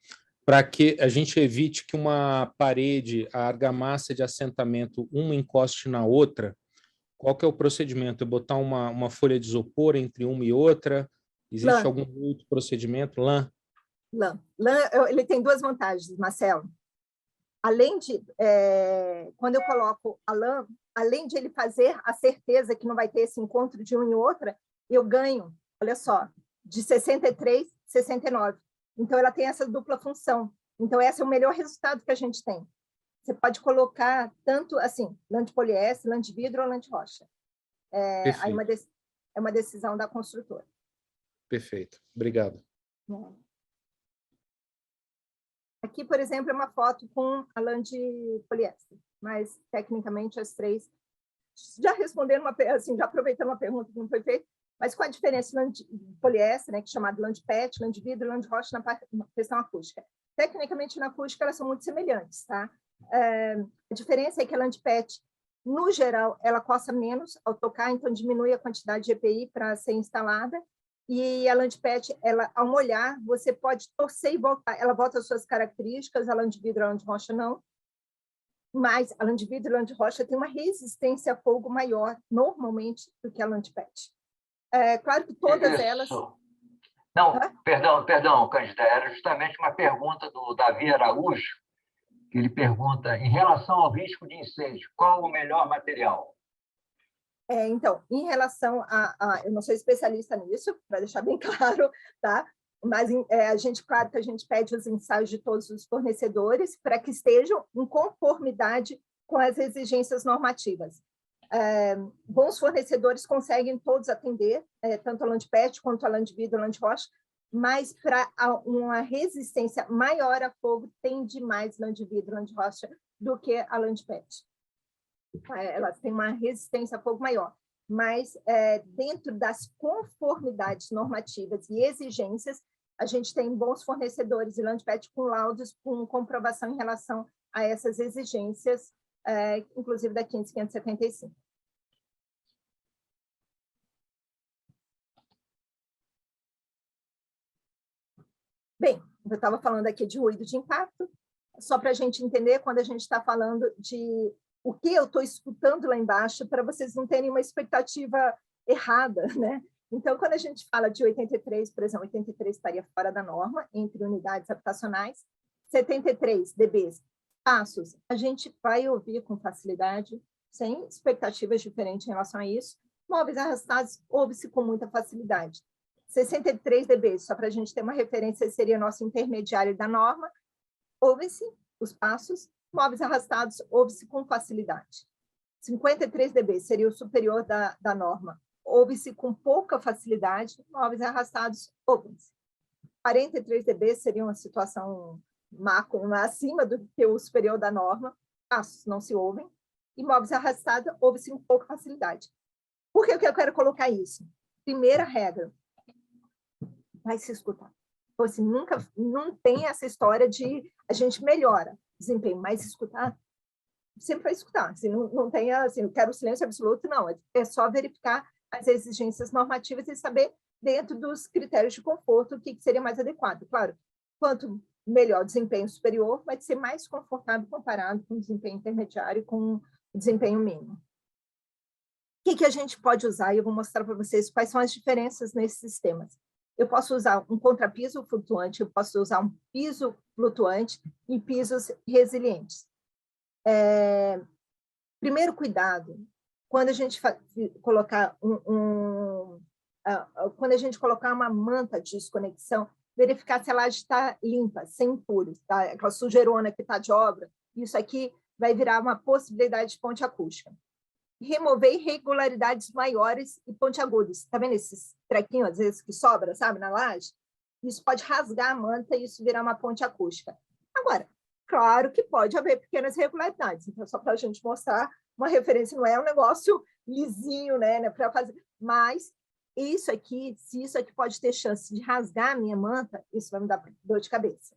para que a gente evite que uma parede, a argamassa de assentamento, uma encoste na outra. Qual que é o procedimento? É botar uma folha de isopor entre uma e outra, Existe algum outro procedimento? Lã? Lã, ele tem duas vantagens, Marcelo. Além de, quando eu coloco a lã, além de ele fazer a certeza que não vai ter esse encontro de uma em outra, eu ganho, olha só, de 63, 69. Então, ela tem essa dupla função. Então, esse é o melhor resultado que a gente tem. Você pode colocar tanto, assim, lã de poliéster, lã de vidro ou lã de rocha. Aí é uma decisão da construtora. Perfeito. Obrigado. Aqui, por exemplo, é uma foto com a lã de poliéster, mas, tecnicamente, as três... Já respondendo, assim, já aproveitando uma pergunta que não foi feita, mas qual a diferença lã de poliéster, né, que é chamado lã de PET, lã de vidro e lã de rocha na questão acústica? Tecnicamente, na acústica, elas são muito semelhantes, tá? A diferença é que a lã de PET, no geral, ela coça menos ao tocar, então diminui a quantidade de EPI para ser instalada, e a lã de PET, ela, ao molhar, você pode torcer e voltar. Ela volta as suas características, a lã de vidro e a lã de rocha não, mas a lã de vidro e a lã de rocha tem uma resistência a fogo maior, normalmente, do que a lã de PET. Claro que todas elas... Não, perdão, Cândida, era justamente uma pergunta do Davi Araújo, que ele pergunta, em relação ao risco de incêndio, qual o melhor material? Então, em relação eu não sou especialista nisso, para deixar bem claro, tá? Mas claro que a gente pede os ensaios de todos os fornecedores para que estejam em conformidade com as exigências normativas. Bons fornecedores conseguem todos atender, tanto a lã de PET quanto a lã de vidro, a lã de rocha, mas para uma resistência maior a fogo, tende mais lã de vidro, lã de rocha, do que a lã de PET. Elas têm uma resistência a fogo maior, mas dentro das conformidades normativas e exigências, a gente tem bons fornecedores de lã de PET com laudos, com comprovação em relação a essas exigências, inclusive da 15575. Bem, eu estava falando aqui de ruído de impacto, só para a gente entender quando a gente está falando de o que eu estou escutando lá embaixo, para vocês não terem uma expectativa errada, né? Então, quando a gente fala de 83, por exemplo, 83 estaria fora da norma, entre unidades habitacionais, 73 dB, passos, a gente vai ouvir com facilidade, sem expectativas diferentes em relação a isso. Móveis arrastados, ouve-se com muita facilidade. 63 dB, só para a gente ter uma referência, seria nosso intermediário da norma, ouve-se os passos, móveis arrastados, ouve-se com facilidade. 53 dB seria o superior da norma, ouve-se com pouca facilidade, móveis arrastados, ouve-se. 43 dB seria uma situação acima do que o superior da norma, passos não se ouvem, e móveis arrastados, ouve-se com pouca facilidade. Por que eu quero colocar isso? Primeira regra, vai se escutar. Então, assim, não tem essa história de a gente melhora desempenho, mas escutar, sempre vai escutar. Assim, não tem, assim, eu quero silêncio absoluto, não. É só verificar as exigências normativas e saber, dentro dos critérios de conforto, o que seria mais adequado. Claro, quanto melhor desempenho superior, vai ser mais confortável comparado com o desempenho intermediário e com o desempenho mínimo. O que a gente pode usar? E eu vou mostrar para vocês quais são as diferenças nesses sistemas. Eu posso usar um contrapiso flutuante, eu posso usar um piso flutuante e pisos resilientes. Primeiro cuidado, quando a gente colocar quando a gente colocar uma manta de desconexão, verificar se ela está limpa, sem impurezas, tá? Aquela sujeirona que está de obra, isso aqui vai virar uma possibilidade de ponte acústica. Remover irregularidades maiores e pontiagudas. Está vendo esses trequinhos, às vezes, que sobra, sabe, na laje? Isso pode rasgar a manta e isso virar uma ponte acústica. Agora, claro que pode haver pequenas irregularidades. Então, só para a gente mostrar uma referência, não é um negócio lisinho, né para fazer. Mas isso aqui, se isso aqui pode ter chance de rasgar a minha manta, isso vai me dar dor de cabeça.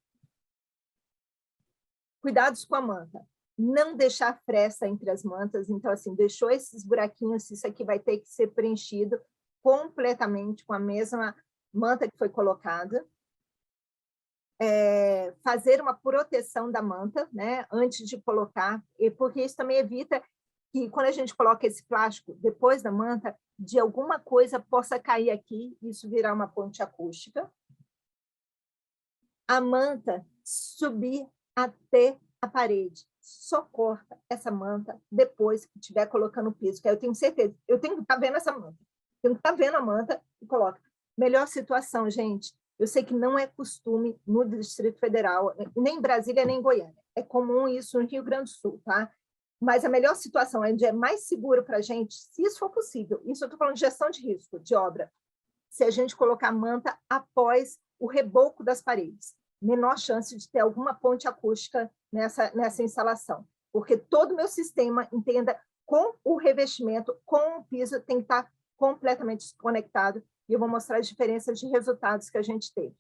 Cuidados com a manta. Não deixar fresta entre as mantas, então, assim, deixou esses buraquinhos, isso aqui vai ter que ser preenchido completamente com a mesma manta que foi colocada. Fazer uma proteção da manta, né, antes de colocar, porque isso também evita que quando a gente coloca esse plástico depois da manta, de alguma coisa possa cair aqui, isso virar uma ponte acústica. A manta subir até a parede. Só corta essa manta depois que estiver colocando o piso, que aí eu tenho certeza. Eu tenho que estar vendo essa manta. Tenho que estar vendo a manta e coloca. Melhor situação, gente. Eu sei que não é costume no Distrito Federal, nem em Brasília, nem em Goiânia. É comum isso no Rio Grande do Sul, tá? Mas a melhor situação, onde é mais seguro para a gente, se isso for possível, isso eu estou falando de gestão de risco, de obra, se a gente colocar manta após o reboco das paredes. Menor chance de ter alguma ponte acústica nessa instalação, porque todo o meu sistema, entenda, com o revestimento, com o piso, tem que estar completamente conectado, e eu vou mostrar as diferenças de resultados que a gente teve.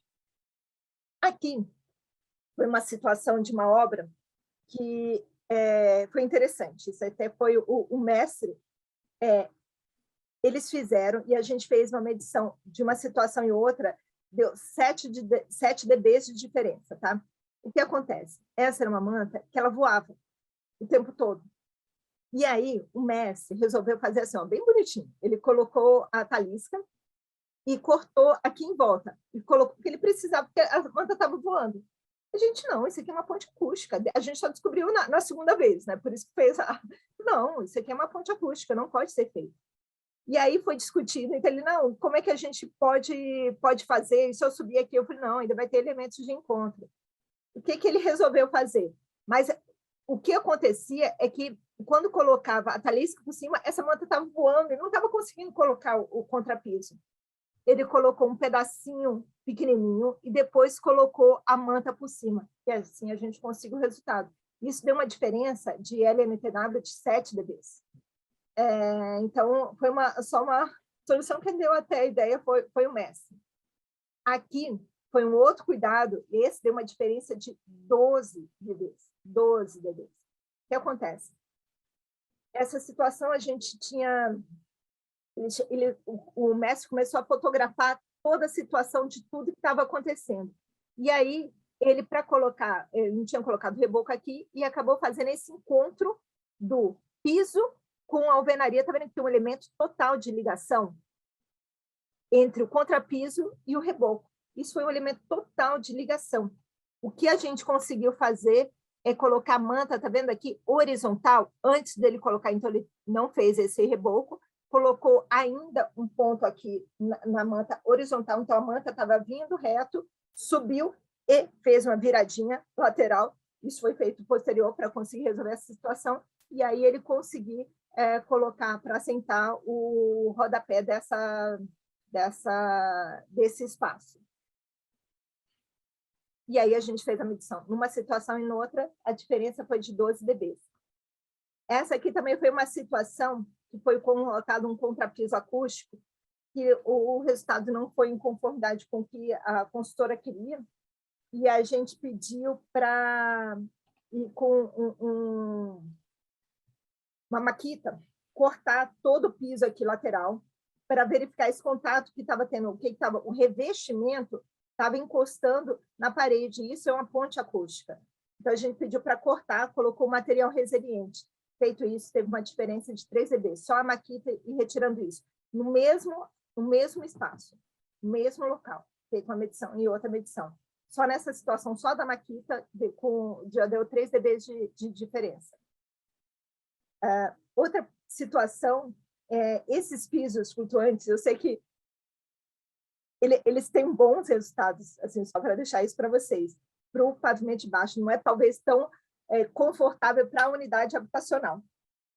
Aqui foi uma situação de uma obra que foi interessante, isso até foi o mestre, eles fizeram, e a gente fez uma medição de uma situação e outra, deu 7 dBs de diferença, tá? O que acontece? Essa era uma manta que ela voava o tempo todo. E aí, o mestre resolveu fazer assim, ó, bem bonitinho. Ele colocou a talisca e cortou aqui em volta. E colocou porque ele precisava, porque a manta estava voando. A gente, não, isso aqui é uma ponte acústica. A gente só descobriu na segunda vez, né? Por isso que fez a... Não, isso aqui é uma ponte acústica, não pode ser feito. E aí foi discutido, então ele, não, como é que a gente pode fazer? E se eu subir aqui, eu falei, não, ainda vai ter elementos de encontro. O que ele resolveu fazer? Mas o que acontecia é que, quando colocava a talisca por cima, essa manta estava voando e não estava conseguindo colocar o contrapiso. Ele colocou um pedacinho pequenininho e depois colocou a manta por cima. E assim a gente conseguiu o resultado. Isso deu uma diferença de LMTW de 7 dBs. Então, foi só uma solução que deu até a ideia, foi o mestre. Aqui foi um outro cuidado, esse deu uma diferença de 12 dBs. 12 dBs. O que acontece? Essa situação a gente tinha... o mestre começou a fotografar toda a situação de tudo que estava acontecendo. E aí, ele não tinha colocado reboco aqui, e acabou fazendo esse encontro do piso com a alvenaria. Está vendo que tem um elemento total de ligação entre o contrapiso e o reboco. Isso foi um elemento total de ligação. O que a gente conseguiu fazer é colocar a manta, está vendo aqui, horizontal, antes dele colocar, então ele não fez esse reboco, colocou ainda um ponto aqui na manta horizontal, então a manta estava vindo reto, subiu e fez uma viradinha lateral. Isso foi feito posterior para conseguir resolver essa situação, e aí ele conseguiu colocar para assentar o rodapé desse espaço. E aí a gente fez a medição. Numa situação e noutra, a diferença foi de 12 dBs. Essa aqui também foi uma situação que foi colocado um contrapiso acústico, que o resultado não foi em conformidade com o que a consultora queria, e a gente pediu para ir com uma maquita, cortar todo o piso aqui lateral, para verificar esse contato que estava tendo, o revestimento estava encostando na parede, e isso é uma ponte acústica. Então, a gente pediu para cortar, colocou material resiliente. Feito isso, teve uma diferença de 3 dB, só a maquita e retirando isso. No mesmo espaço, no mesmo local, feito uma medição e outra medição. Só nessa situação, só da maquita, já deu 3 dB de diferença. Outra situação, esses pisos flutuantes, eu sei que eles têm bons resultados, assim, só para deixar isso para vocês. Para o pavimento de baixo, não é talvez tão confortável para a unidade habitacional,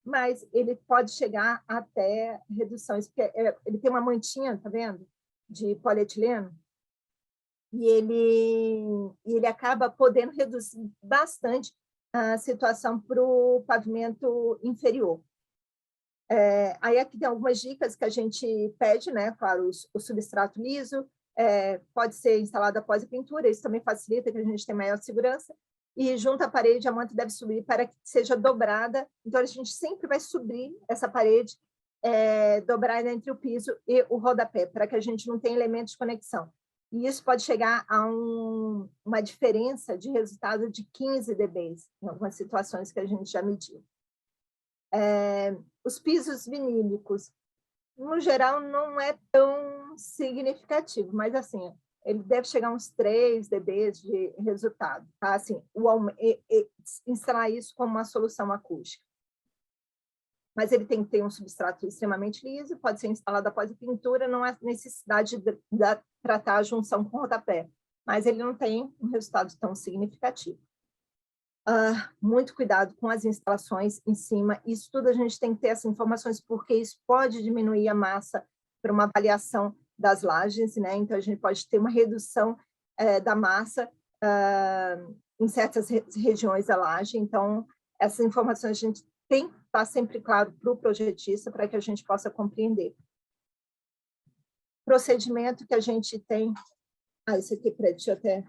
mas ele pode chegar até reduções, porque ele tem uma mantinha, tá vendo? De polietileno, e ele acaba podendo reduzir bastante a situação para o pavimento inferior. Aí aqui tem algumas dicas que a gente pede, né? Claro, o substrato liso, pode ser instalado após a pintura, isso também facilita que a gente tenha maior segurança, e junto à parede a manta deve subir para que seja dobrada, então a gente sempre vai subir essa parede, dobrada entre o piso e o rodapé, para que a gente não tenha elementos de conexão. E isso pode chegar a uma diferença de resultado de 15 dBs, em algumas situações que a gente já mediu. Os pisos vinílicos, no geral, não é tão significativo, mas assim, ele deve chegar a uns 3 dB de resultado, tá? Assim, instalar isso como uma solução acústica. Mas ele tem que ter um substrato extremamente liso, pode ser instalado após a pintura, não há necessidade de tratar a junção com rodapé, mas ele não tem um resultado tão significativo. Muito cuidado com as instalações em cima, isso tudo a gente tem que ter essas informações, porque isso pode diminuir a massa para uma avaliação das lajes, né? Então a gente pode ter uma redução da massa em certas regiões da laje, então essas informações a gente tem que estar sempre claro para o projetista, para que a gente possa compreender. Procedimento que a gente tem, isso aqui, deixa eu até,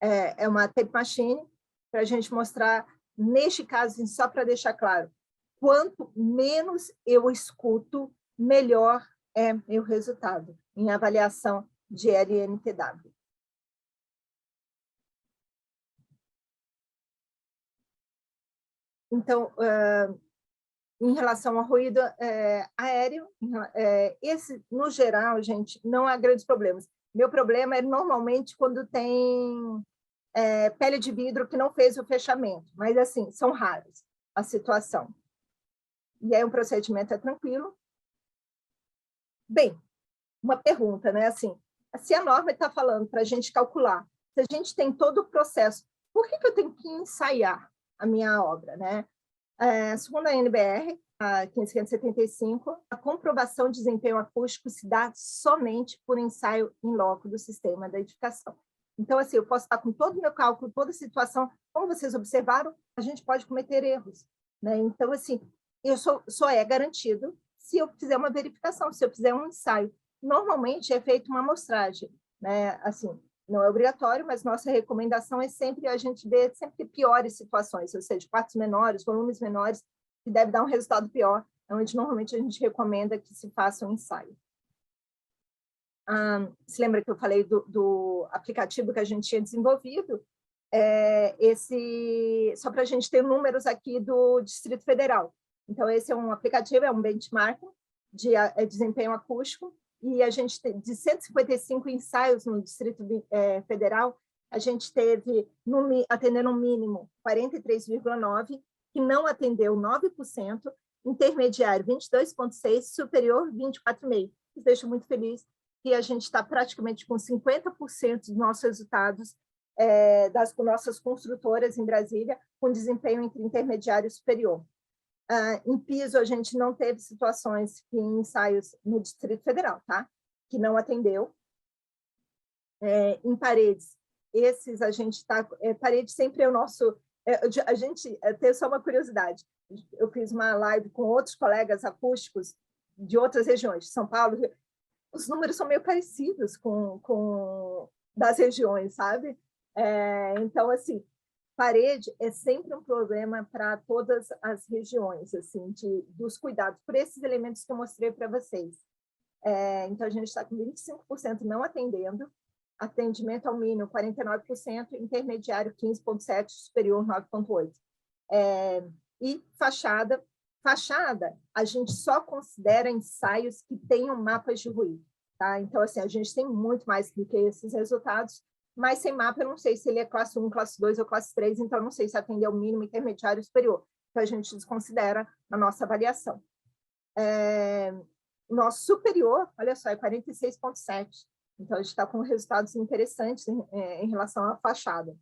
é uma tape machine, para a gente mostrar, neste caso, só para deixar claro, quanto menos eu escuto, melhor é meu resultado em avaliação de LNTW. Então, em relação ao ruído aéreo, esse, no geral, gente, não há grandes problemas. Meu problema é, normalmente, quando tem pele de vidro que não fez o fechamento, mas, assim, são raros a situação. E aí, o procedimento é tranquilo. Bem, uma pergunta, né? Assim, se a norma está falando para a gente calcular, se a gente tem todo o processo, por que eu tenho que ensaiar a minha obra, né? Segundo a NBR, a 1575, a comprovação de desempenho acústico se dá somente por ensaio in loco do sistema da edificação. Então, assim, eu posso estar com todo o meu cálculo, toda a situação, como vocês observaram, a gente pode cometer erros, né? Então, assim, só é garantido se eu fizer uma verificação, se eu fizer um ensaio. Normalmente é feita uma amostragem, né? Assim, não é obrigatório, mas nossa recomendação é sempre a gente ver sempre piores situações, ou seja, quartos menores, volumes menores, que deve dar um resultado pior, onde normalmente a gente recomenda que se faça um ensaio. Se lembra que eu falei do aplicativo que a gente tinha desenvolvido? Só para a gente ter números aqui do Distrito Federal. Então, esse é um aplicativo, é um benchmark de desempenho acústico, e a gente tem, de 155 ensaios no Distrito Federal, a gente teve, atendendo no mínimo, 43,9%, que não atendeu 9%, intermediário 22,6%, superior 24,5%. Isso deixa muito feliz, que a gente está praticamente com 50% dos nossos resultados das nossas construtoras em Brasília, com desempenho entre intermediário e superior. Em piso, a gente não teve situações em ensaios no Distrito Federal, tá? Que não atendeu. Em paredes, esses a gente está... parede sempre é o nosso... a gente tem só uma curiosidade. Eu fiz uma live com outros colegas acústicos de outras regiões, São Paulo. Os números são meio parecidos com das regiões, sabe? Então, assim, parede é sempre um problema para todas as regiões, assim, dos cuidados, por esses elementos que eu mostrei para vocês. Então, a gente está com 25% não atendendo, atendimento ao mínimo 49%, intermediário 15,7%, superior 9,8%. E fachada, a gente só considera ensaios que tenham mapas de ruído, tá? Então, assim, a gente tem muito mais do que esses resultados, mas sem mapa eu não sei se ele é classe 1, classe 2 ou classe 3, então eu não sei se atende ao mínimo, intermediário ou superior, então a gente desconsidera na nossa avaliação. Nosso superior, olha só, é 46,7%, então a gente está com resultados interessantes em relação à fachada.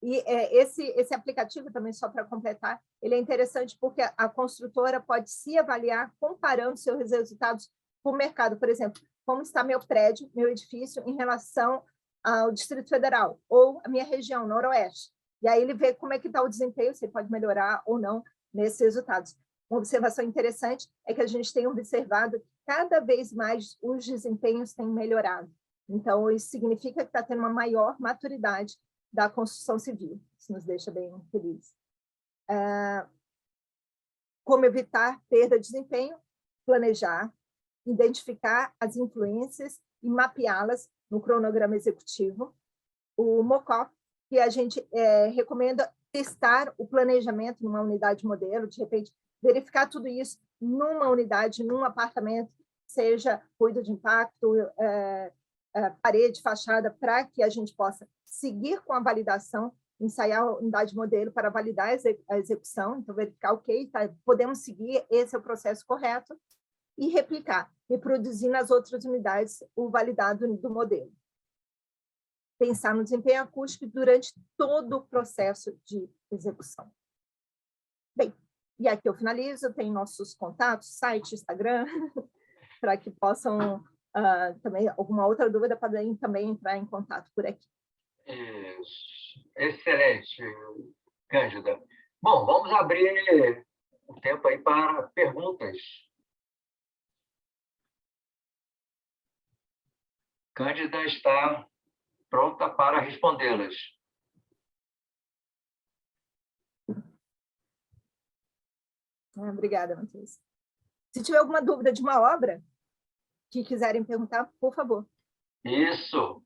E esse aplicativo também, só para completar, ele é interessante porque a construtora pode se avaliar comparando seus resultados com o mercado. Por exemplo, como está meu prédio, meu edifício, em relação ao Distrito Federal, ou a minha região, Noroeste. E aí ele vê como é que está o desempenho, se pode melhorar ou não nesses resultados. Uma observação interessante é que a gente tem observado que cada vez mais os desempenhos têm melhorado. Então, isso significa que está tendo uma maior maturidade da construção civil. Isso nos deixa bem felizes. Como evitar perda de desempenho? Planejar, identificar as influências e mapeá-las no cronograma executivo. O MOCOP, que a gente recomenda testar o planejamento numa unidade modelo, de repente, verificar tudo isso numa unidade, num apartamento, seja ruído de impacto, parede, fachada, para que a gente possa seguir com a validação, ensaiar a unidade modelo para validar a execução, então verificar, ok, podemos seguir, esse é o processo correto, e replicar, reproduzir nas outras unidades o validado do modelo. Pensar no desempenho acústico durante todo o processo de execução. Bem, e aqui eu finalizo, tem nossos contatos, site, Instagram, para que possam, também, alguma outra dúvida, podem também entrar em contato por aqui. Isso. Excelente, Cândida. Bom, vamos abrir o tempo aí para perguntas. Cândida está pronta para respondê-las. Obrigada, Matheus. Se tiver alguma dúvida de uma obra que quiserem perguntar, por favor. Isso.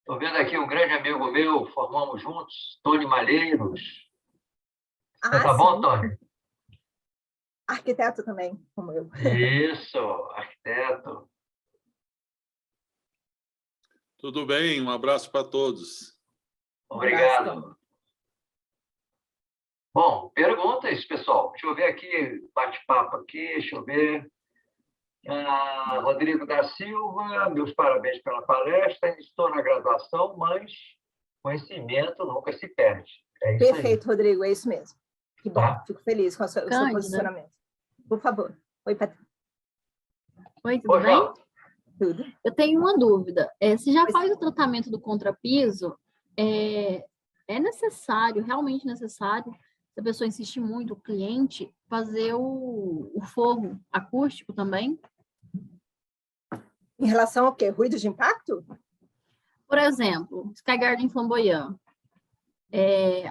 Estou vendo aqui um grande amigo meu, formamos juntos, Tony Malheiros. Tá bom, Tony? Arquiteto também, como eu. Isso, arquiteto. Tudo bem, um abraço para todos. Obrigado. Bom, perguntas, pessoal. Deixa eu ver aqui, bate-papo aqui, deixa eu ver. Rodrigo da Silva, meus parabéns pela palestra. Estou na graduação, mas conhecimento nunca se perde. É isso. Perfeito, aí. Rodrigo, é isso mesmo. Que bom, fico feliz com o seu posicionamento. Por favor. Oi, Patrícia. Oi, tudo bem? Tudo. Eu tenho uma dúvida. Você já faz o tratamento do contrapiso? É necessário, realmente necessário, se a pessoa insistir muito, o cliente, fazer o forro acústico também? Em relação ao quê? Ruído de impacto? Por exemplo, Sky Garden Flamboyant.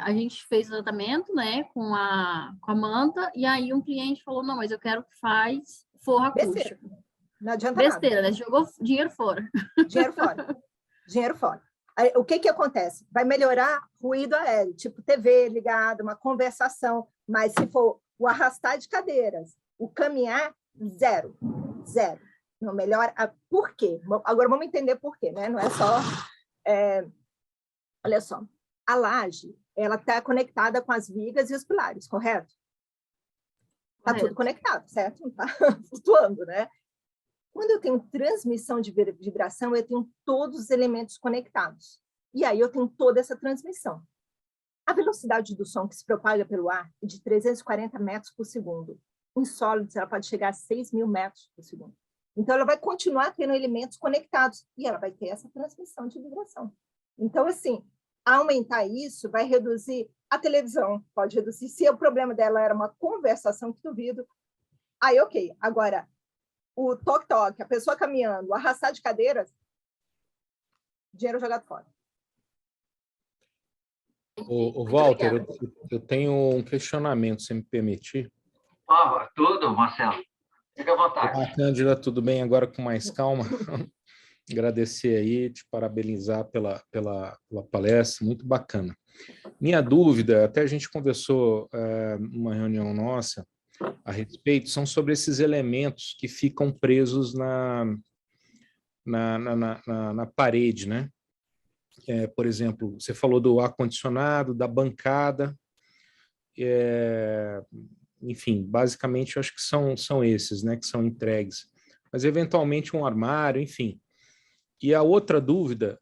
A gente fez o tratamento, né, com a manta, e aí um cliente falou, não, mas eu quero que faz forro acústico. Besteira. Não adianta Besteira, nada. né? Jogou dinheiro fora. Dinheiro fora. Dinheiro fora. Aí, o que acontece? Vai melhorar ruído aéreo, tipo TV ligada, uma conversação, mas se for o arrastar de cadeiras, o caminhar, zero. Zero. Não melhora. Por quê? Agora vamos entender por quê, né? Não é só... Olha só. A laje, ela está conectada com as vigas e os pilares, correto? Está tudo conectado, certo? Não está flutuando, né? Quando eu tenho transmissão de vibração, eu tenho todos os elementos conectados. E aí eu tenho toda essa transmissão. A velocidade do som que se propaga pelo ar é de 340 metros por segundo. Em sólidos, ela pode chegar a 6.000 metros por segundo. Então, ela vai continuar tendo elementos conectados e ela vai ter essa transmissão de vibração. Então, assim, aumentar isso vai reduzir a televisão, pode reduzir. Se o problema dela era uma conversação, que duvido, aí ok. Agora, o toque-toque, a pessoa caminhando, o arrastar de cadeiras, dinheiro jogado fora. Walter, eu tenho um questionamento, se me permitir. Tudo, Marcelo. Fica à vontade. Olá, Cândida, tudo bem? Agora com mais calma. Agradecer aí, te parabenizar pela palestra, muito bacana. Minha dúvida, até a gente conversou numa reunião nossa a respeito, são sobre esses elementos que ficam presos na parede, né? Por exemplo, você falou do ar-condicionado, da bancada, enfim, basicamente eu acho que são esses, né, que são entregues, mas eventualmente um armário, enfim. E a outra dúvida,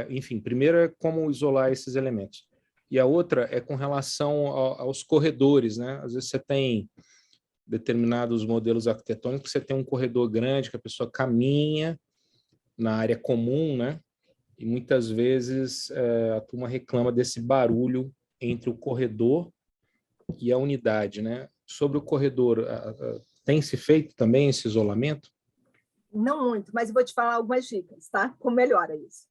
enfim, primeiro é como isolar esses elementos, e a outra é com relação aos corredores, né? Às vezes você tem determinados modelos arquitetônicos, você tem um corredor grande que a pessoa caminha na área comum, né? E muitas vezes a turma reclama desse barulho entre o corredor e a unidade, né? Sobre o corredor, tem-se feito também esse isolamento? Não muito, mas eu vou te falar algumas dicas, tá? Como melhora isso.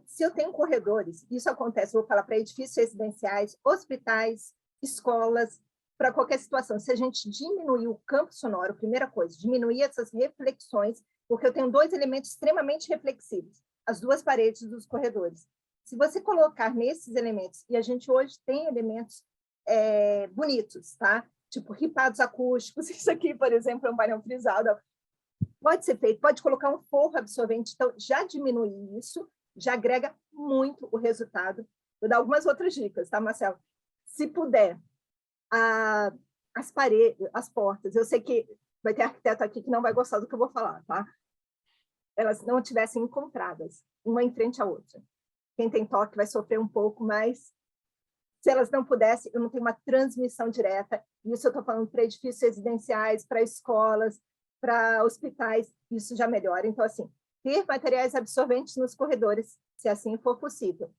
Se eu tenho corredores, isso acontece, vou falar para edifícios residenciais, hospitais, escolas, para qualquer situação. Se a gente diminuir o campo sonoro, primeira coisa, diminuir essas reflexões, porque eu tenho dois elementos extremamente reflexivos, as duas paredes dos corredores. Se você colocar nesses elementos, e a gente hoje tem elementos bonitos, tá? Tipo ripados acústicos, isso aqui, por exemplo, é um painel frisado, pode ser feito, pode colocar um forro absorvente, então já diminui isso, já agrega muito o resultado. Vou dar algumas outras dicas, tá, Marcelo? Se puder, as paredes, as portas, eu sei que vai ter arquiteto aqui que não vai gostar do que eu vou falar, tá? Elas não tivessem encontradas, uma em frente à outra. Quem tem toque vai sofrer um pouco, mas se elas não pudessem, eu não tenho uma transmissão direta, isso eu estou falando para edifícios residenciais, para escolas, para hospitais, isso já melhora. Então, assim, ter materiais absorventes nos corredores, se assim for possível.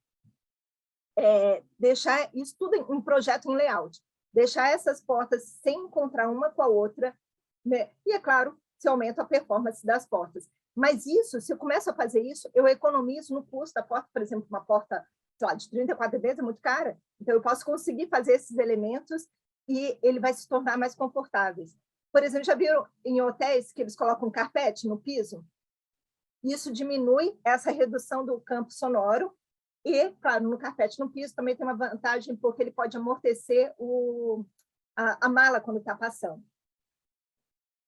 Deixar isso tudo em um projeto em layout, deixar essas portas sem encontrar uma com a outra, né? E, é claro, se aumenta a performance das portas. Mas isso, se eu começo a fazer isso, eu economizo no custo da porta. Por exemplo, uma porta, sei lá, de 34 vezes é muito cara, então eu posso conseguir fazer esses elementos e ele vai se tornar mais confortável. Por exemplo, já viram em hotéis que eles colocam carpete no piso? Isso diminui essa redução do campo sonoro e, claro, no carpete no piso também tem uma vantagem porque ele pode amortecer a mala quando está passando.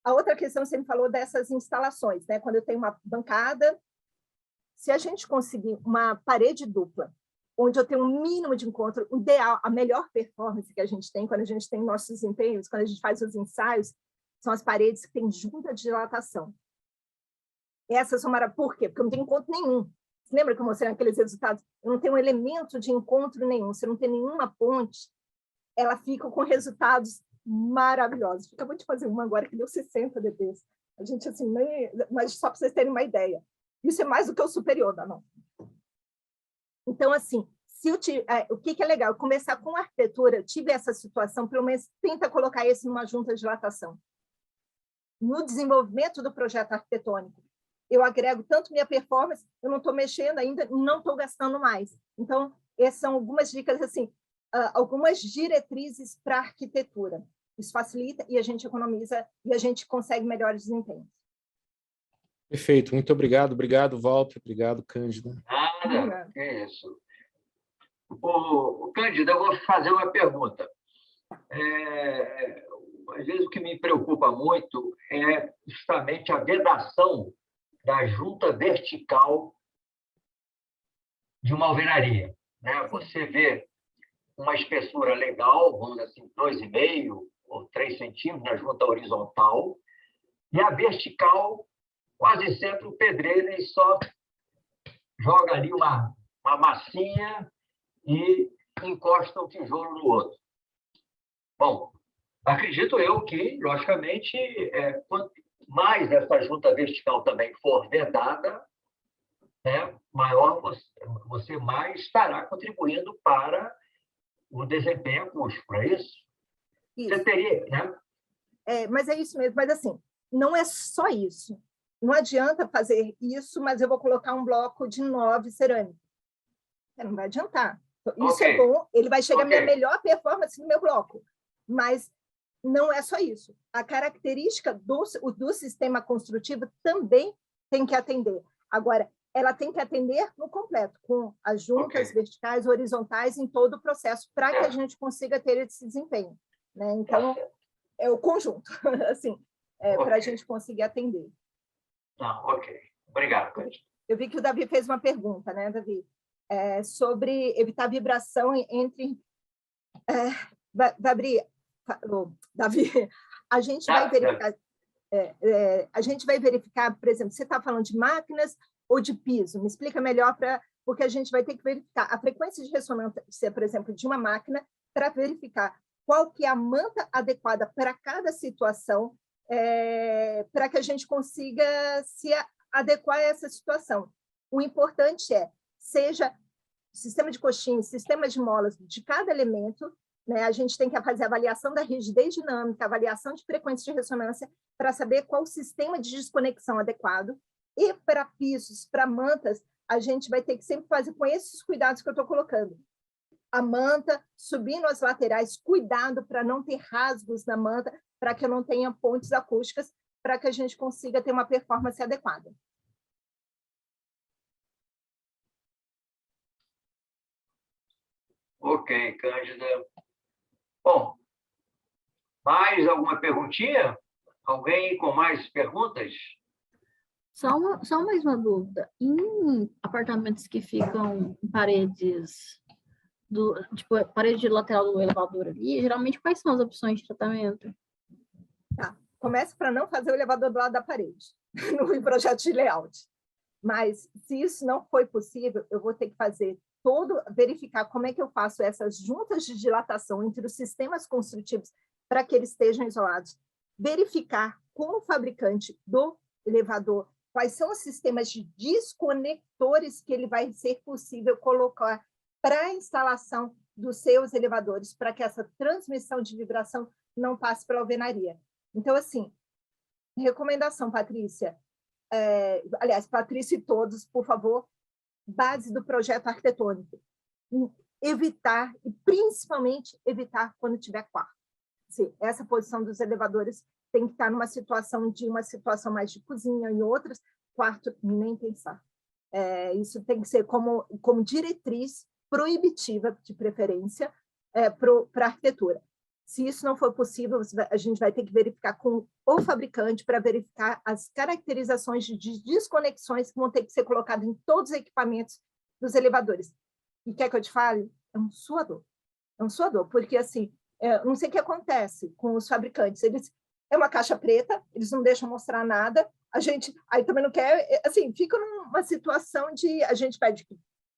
A outra questão, você me falou dessas instalações, né? Quando eu tenho uma bancada, se a gente conseguir uma parede dupla, onde eu tenho um mínimo de encontro, o ideal, a melhor performance que a gente tem quando a gente tem nossos desempenhos, quando a gente faz os ensaios, são as paredes que têm junta de dilatação. Essas são maravilhosas. Por quê? Porque eu não tenho encontro nenhum. Você lembra que eu mostrei aqueles resultados? Eu não tenho um elemento de encontro nenhum. Você não tem nenhuma ponte, ela fica com resultados maravilhosos. Acabou de fazer uma agora que deu 60 dBs. A gente, assim, mas só para vocês terem uma ideia. Isso é mais do que o superior da não. Então, assim, o que é legal? Começar com arquitetura, eu tive essa situação, pelo menos tenta colocar isso numa junta de dilatação. No desenvolvimento do projeto arquitetônico, eu agrego tanto minha performance, eu não estou mexendo ainda, não estou gastando mais. Então, essas são algumas dicas, assim, algumas diretrizes para a arquitetura. Isso facilita e a gente economiza e a gente consegue melhores desempenhos. Perfeito, muito obrigado. Obrigado, Walter. Obrigado, Cândida. Nada, é isso. Cândida, eu vou fazer uma pergunta. Às vezes o que me preocupa muito é justamente a vedação da junta vertical de uma alvenaria, né? Você vê uma espessura legal, vamos dizer assim, 2,5 ou 3 centímetros na junta horizontal, e a vertical, quase sempre o pedreiro ele só joga ali uma massinha e encosta um tijolo no outro. Bom, acredito eu que, logicamente, quanto mais essa junta vertical também for vedada, né, maior você mais estará contribuindo para o desempenho acústico, não é isso? Isso. Você teria, né? Mas é isso mesmo. Mas, assim, não é só isso. Não adianta fazer isso, mas eu vou colocar um bloco de 9 cerâmico. Não vai adiantar. Isso é bom, ele vai chegar a minha melhor performance no meu bloco. Mas não é só isso. A característica do sistema construtivo também tem que atender. Agora, ela tem que atender no completo, com as juntas verticais, horizontais, em todo o processo, para que a gente consiga ter esse desempenho, né? Então, é o conjunto, assim, para a gente conseguir atender. Ok. Obrigado, Cândida. Eu vi que o Davi fez uma pergunta, né, Davi? Sobre evitar vibração entre... Davi, a gente vai verificar... a gente vai verificar, por exemplo, você está falando de máquinas ou de piso? Me explica melhor, porque a gente vai ter que verificar a frequência de ressonância, por exemplo, de uma máquina, para verificar qual que é a manta adequada para cada situação, para que a gente consiga se adequar a essa situação. O importante seja sistema de coxinha, sistema de molas de cada elemento, né? A gente tem que fazer a avaliação da rigidez dinâmica, avaliação de frequência de ressonância, para saber qual o sistema de desconexão adequado. E para pisos, para mantas, a gente vai ter que sempre fazer com esses cuidados que eu estou colocando. A manta, subindo as laterais, cuidado para não ter rasgos na manta, para que eu não tenha pontes acústicas, para que a gente consiga ter uma performance adequada. Ok, Cândida. Bom, mais alguma perguntinha? Alguém com mais perguntas? Só mais uma dúvida. Em apartamentos que ficam em paredes, tipo, a parede lateral do elevador ali, geralmente quais são as opções de tratamento? Tá. Começa para não fazer o elevador do lado da parede, no projeto de layout. Mas, se isso não foi possível, eu vou ter que verificar como é que eu faço essas juntas de dilatação entre os sistemas construtivos para que eles estejam isolados, verificar com o fabricante do elevador quais são os sistemas de desconectores que ele vai ser possível colocar para a instalação dos seus elevadores, para que essa transmissão de vibração não passe pela alvenaria. Então, assim, recomendação, Patrícia, aliás, Patrícia e todos, por favor, base do projeto arquitetônico. Evitar, e principalmente evitar quando tiver quarto. Sim, essa posição dos elevadores tem que estar numa situação mais de cozinha, em outras, quarto, nem pensar. Isso tem que ser como diretriz proibitiva, de preferência, para a arquitetura. Se isso não for possível, a gente vai ter que verificar com o fabricante para verificar as caracterizações de desconexões que vão ter que ser colocadas em todos os equipamentos dos elevadores. E quer que eu te fale? É um suador. É um suador, porque, assim, não sei o que acontece com os fabricantes. É uma caixa preta, eles não deixam mostrar nada, a gente aí também não quer, assim, fica numa situação de, a gente pede,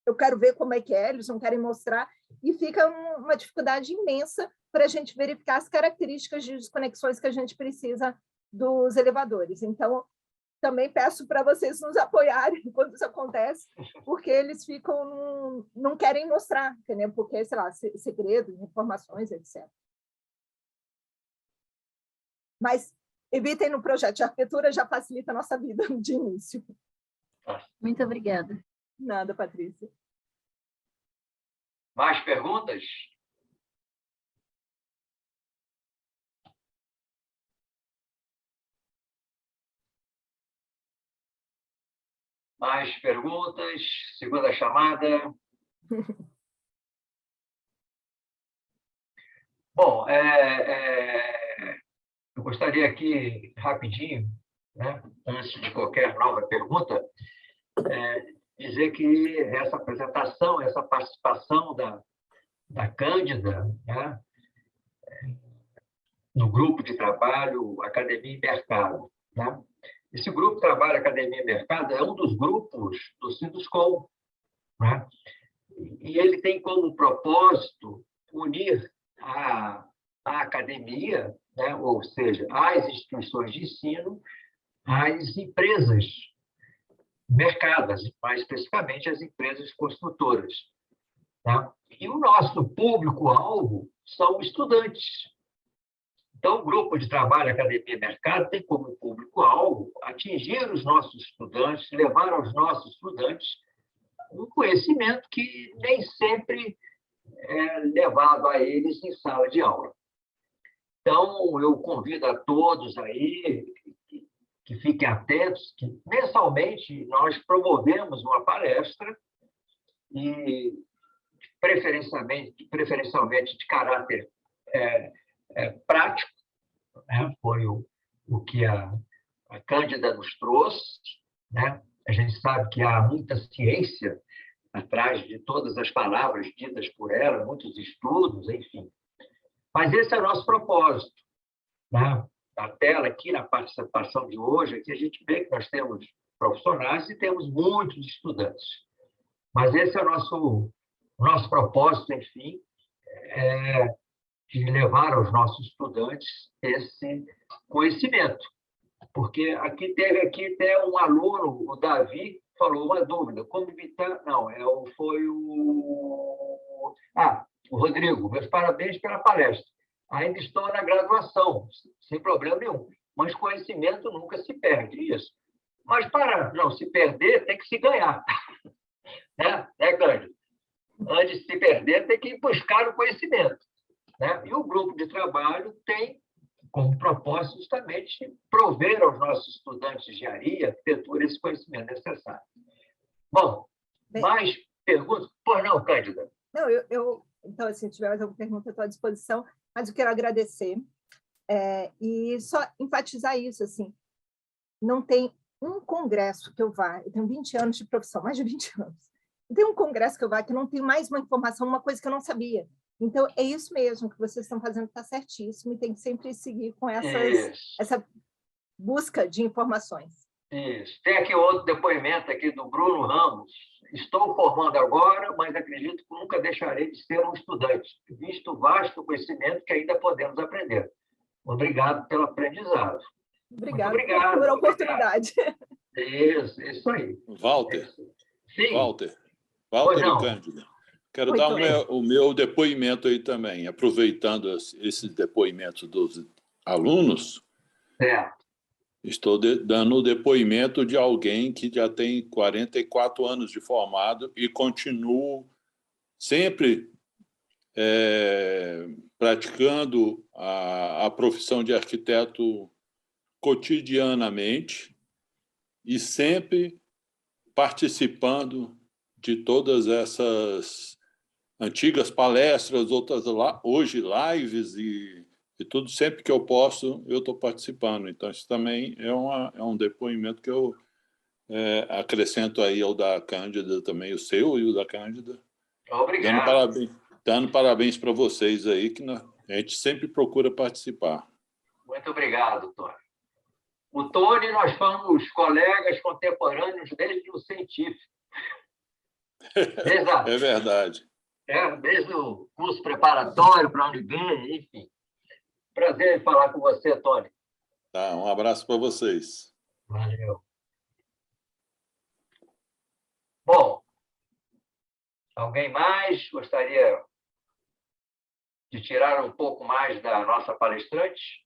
eu quero ver como é que é, eles não querem mostrar, e fica uma dificuldade imensa para a gente verificar as características de desconexões que a gente precisa dos elevadores. Então, também peço para vocês nos apoiarem quando isso acontece, porque eles não querem mostrar, entendeu? Porque, sei lá, segredos, informações, etc. Mas evitem no projeto de arquitetura, já facilita a nossa vida de início. Muito obrigada. Nada, Patrícia. Mais perguntas? Mais perguntas? Segunda chamada. Bom, eu gostaria aqui, rapidinho, né, antes de qualquer nova pergunta, dizer que essa apresentação, essa participação da Cândida, né, no grupo de trabalho Academia e Mercado, né? Esse grupo de trabalho Academia e Mercado é um dos grupos do Sinduscom, né? E ele tem como propósito unir a academia, né? Ou seja, as instituições de ensino, às empresas mercadas, mais especificamente as empresas construtoras. Tá? E o nosso público-alvo são estudantes. Então, o grupo de trabalho Academia e Mercado tem como público-alvo atingir os nossos estudantes, levar aos nossos estudantes um conhecimento que nem sempre é levado a eles em sala de aula. Então, eu convido a todos aí que fiquem atentos, que mensalmente nós promovemos uma palestra e preferencialmente de caráter prático, né? Foi o que a Cândida nos trouxe, né? A gente sabe que há muita ciência atrás de todas as palavras ditas por ela, muitos estudos, enfim. Mas esse é o nosso propósito, né? Na tela aqui, na participação de hoje, aqui a gente vê que nós temos profissionais e temos muitos estudantes. Mas esse é o nosso propósito, enfim, de levar aos nossos estudantes esse conhecimento. Porque aqui teve até um aluno, o Davi, falou uma dúvida. Como evitar... Não, foi o Rodrigo. Meus parabéns pela palestra. Ainda estou na graduação, sem problema nenhum. Mas conhecimento nunca se perde, isso. Mas para não se perder, tem que se ganhar. Né, Cândido? Antes de se perder, tem que buscar o conhecimento. Né? E o grupo de trabalho tem como propósito justamente prover aos nossos estudantes de engenharia, arquitetura, esse conhecimento necessário. Bom, mais perguntas? Pois não, Cândida? Não, eu Então, assim, se tiver mais alguma pergunta, eu estou à disposição, mas eu quero agradecer e só enfatizar isso, assim, não tem um congresso que eu vá, eu tenho 20 anos de profissão, mais de 20 anos, não tem um congresso que eu vá que não tem mais uma informação, uma coisa que eu não sabia. Então, é isso mesmo que vocês estão fazendo, está certíssimo, e tem que sempre seguir com essa busca de informações. Isso. Tem aqui outro depoimento aqui do Bruno Ramos. Estou formando agora, mas acredito que nunca deixarei de ser um estudante, visto o vasto conhecimento que ainda podemos aprender. Obrigado pelo aprendizado. Obrigado pela oportunidade. Isso aí. Walter. Sim. Walter e Cândida. Quero dar o meu depoimento aí também, aproveitando esses depoimentos dos alunos. Certo. Estou dando o depoimento de alguém que já tem 44 anos de formado e continuo sempre praticando a profissão de arquiteto cotidianamente e sempre participando de todas essas antigas palestras, outras hoje lives e tudo, sempre que eu posso, eu estou participando. Então, isso também é um depoimento que eu acrescento aí ao da Cândida também, o seu e o da Cândida. Obrigado. Dando parabéns para vocês aí, que a gente sempre procura participar. Muito obrigado, Tony. O Tony, nós somos colegas contemporâneos desde o científico. É verdade. Desde o curso preparatório para a Unib, enfim. Prazer em falar com você, Tony. Tá, um abraço para vocês. Valeu. Bom, alguém mais gostaria de tirar um pouco mais da nossa palestrante?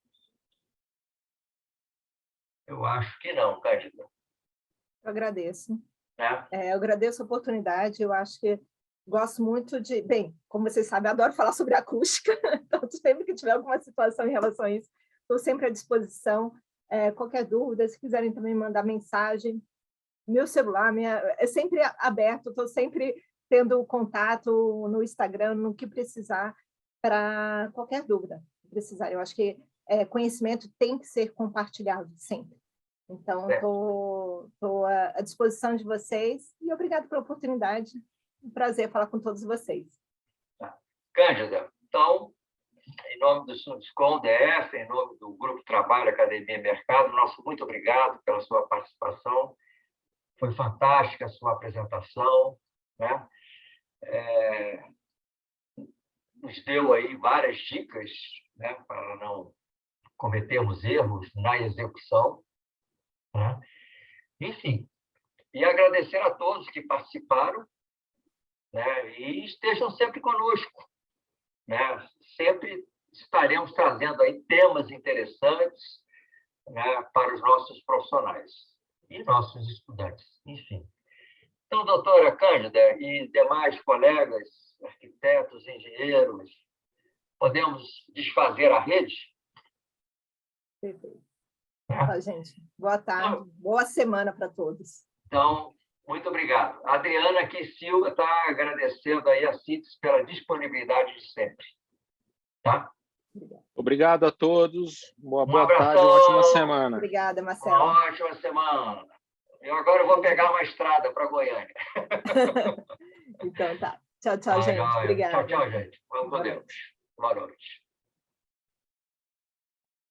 Eu acho que não, Cândida. Eu agradeço. É? Eu agradeço a oportunidade, eu acho que gosto muito de... Bem, como vocês sabem, eu adoro falar sobre acústica, então sempre que tiver alguma situação em relação a isso, estou sempre à disposição. Qualquer dúvida, se quiserem também mandar mensagem, meu celular é sempre aberto, estou sempre tendo contato no Instagram, no que precisar, para qualquer dúvida que precisar. Eu acho que conhecimento tem que ser compartilhado sempre. Então, estou à disposição de vocês e obrigado pela oportunidade. Um prazer falar com todos vocês. Cândida, então, em nome do Sundescom DF, em nome do Grupo Trabalho, Academia e Mercado, nosso muito obrigado pela sua participação. Foi fantástica a sua apresentação, né? Nos deu aí várias dicas, né, para não cometermos erros na execução, né? Enfim, e agradecer a todos que participaram, né, e estejam sempre conosco, né? Sempre estaremos trazendo aí temas interessantes, né, para os nossos profissionais e nossos estudantes, enfim. Então, doutora Cândida e demais colegas, arquitetos, engenheiros, podemos desfazer a rede? Perfeito. Tá, gente. Boa tarde, boa semana para todos. Então, muito obrigado. A Adriana aqui Silva está agradecendo aí a CITES pela disponibilidade de sempre. Tá? Obrigado a todos. Boa abração. Tarde, uma ótima semana. Obrigada, Marcelo. Uma ótima semana. Agora eu vou pegar uma estrada para Goiânia. Então tá. Tchau, gente. Obrigada. Tchau, gente. Vamos com Deus. Boa noite.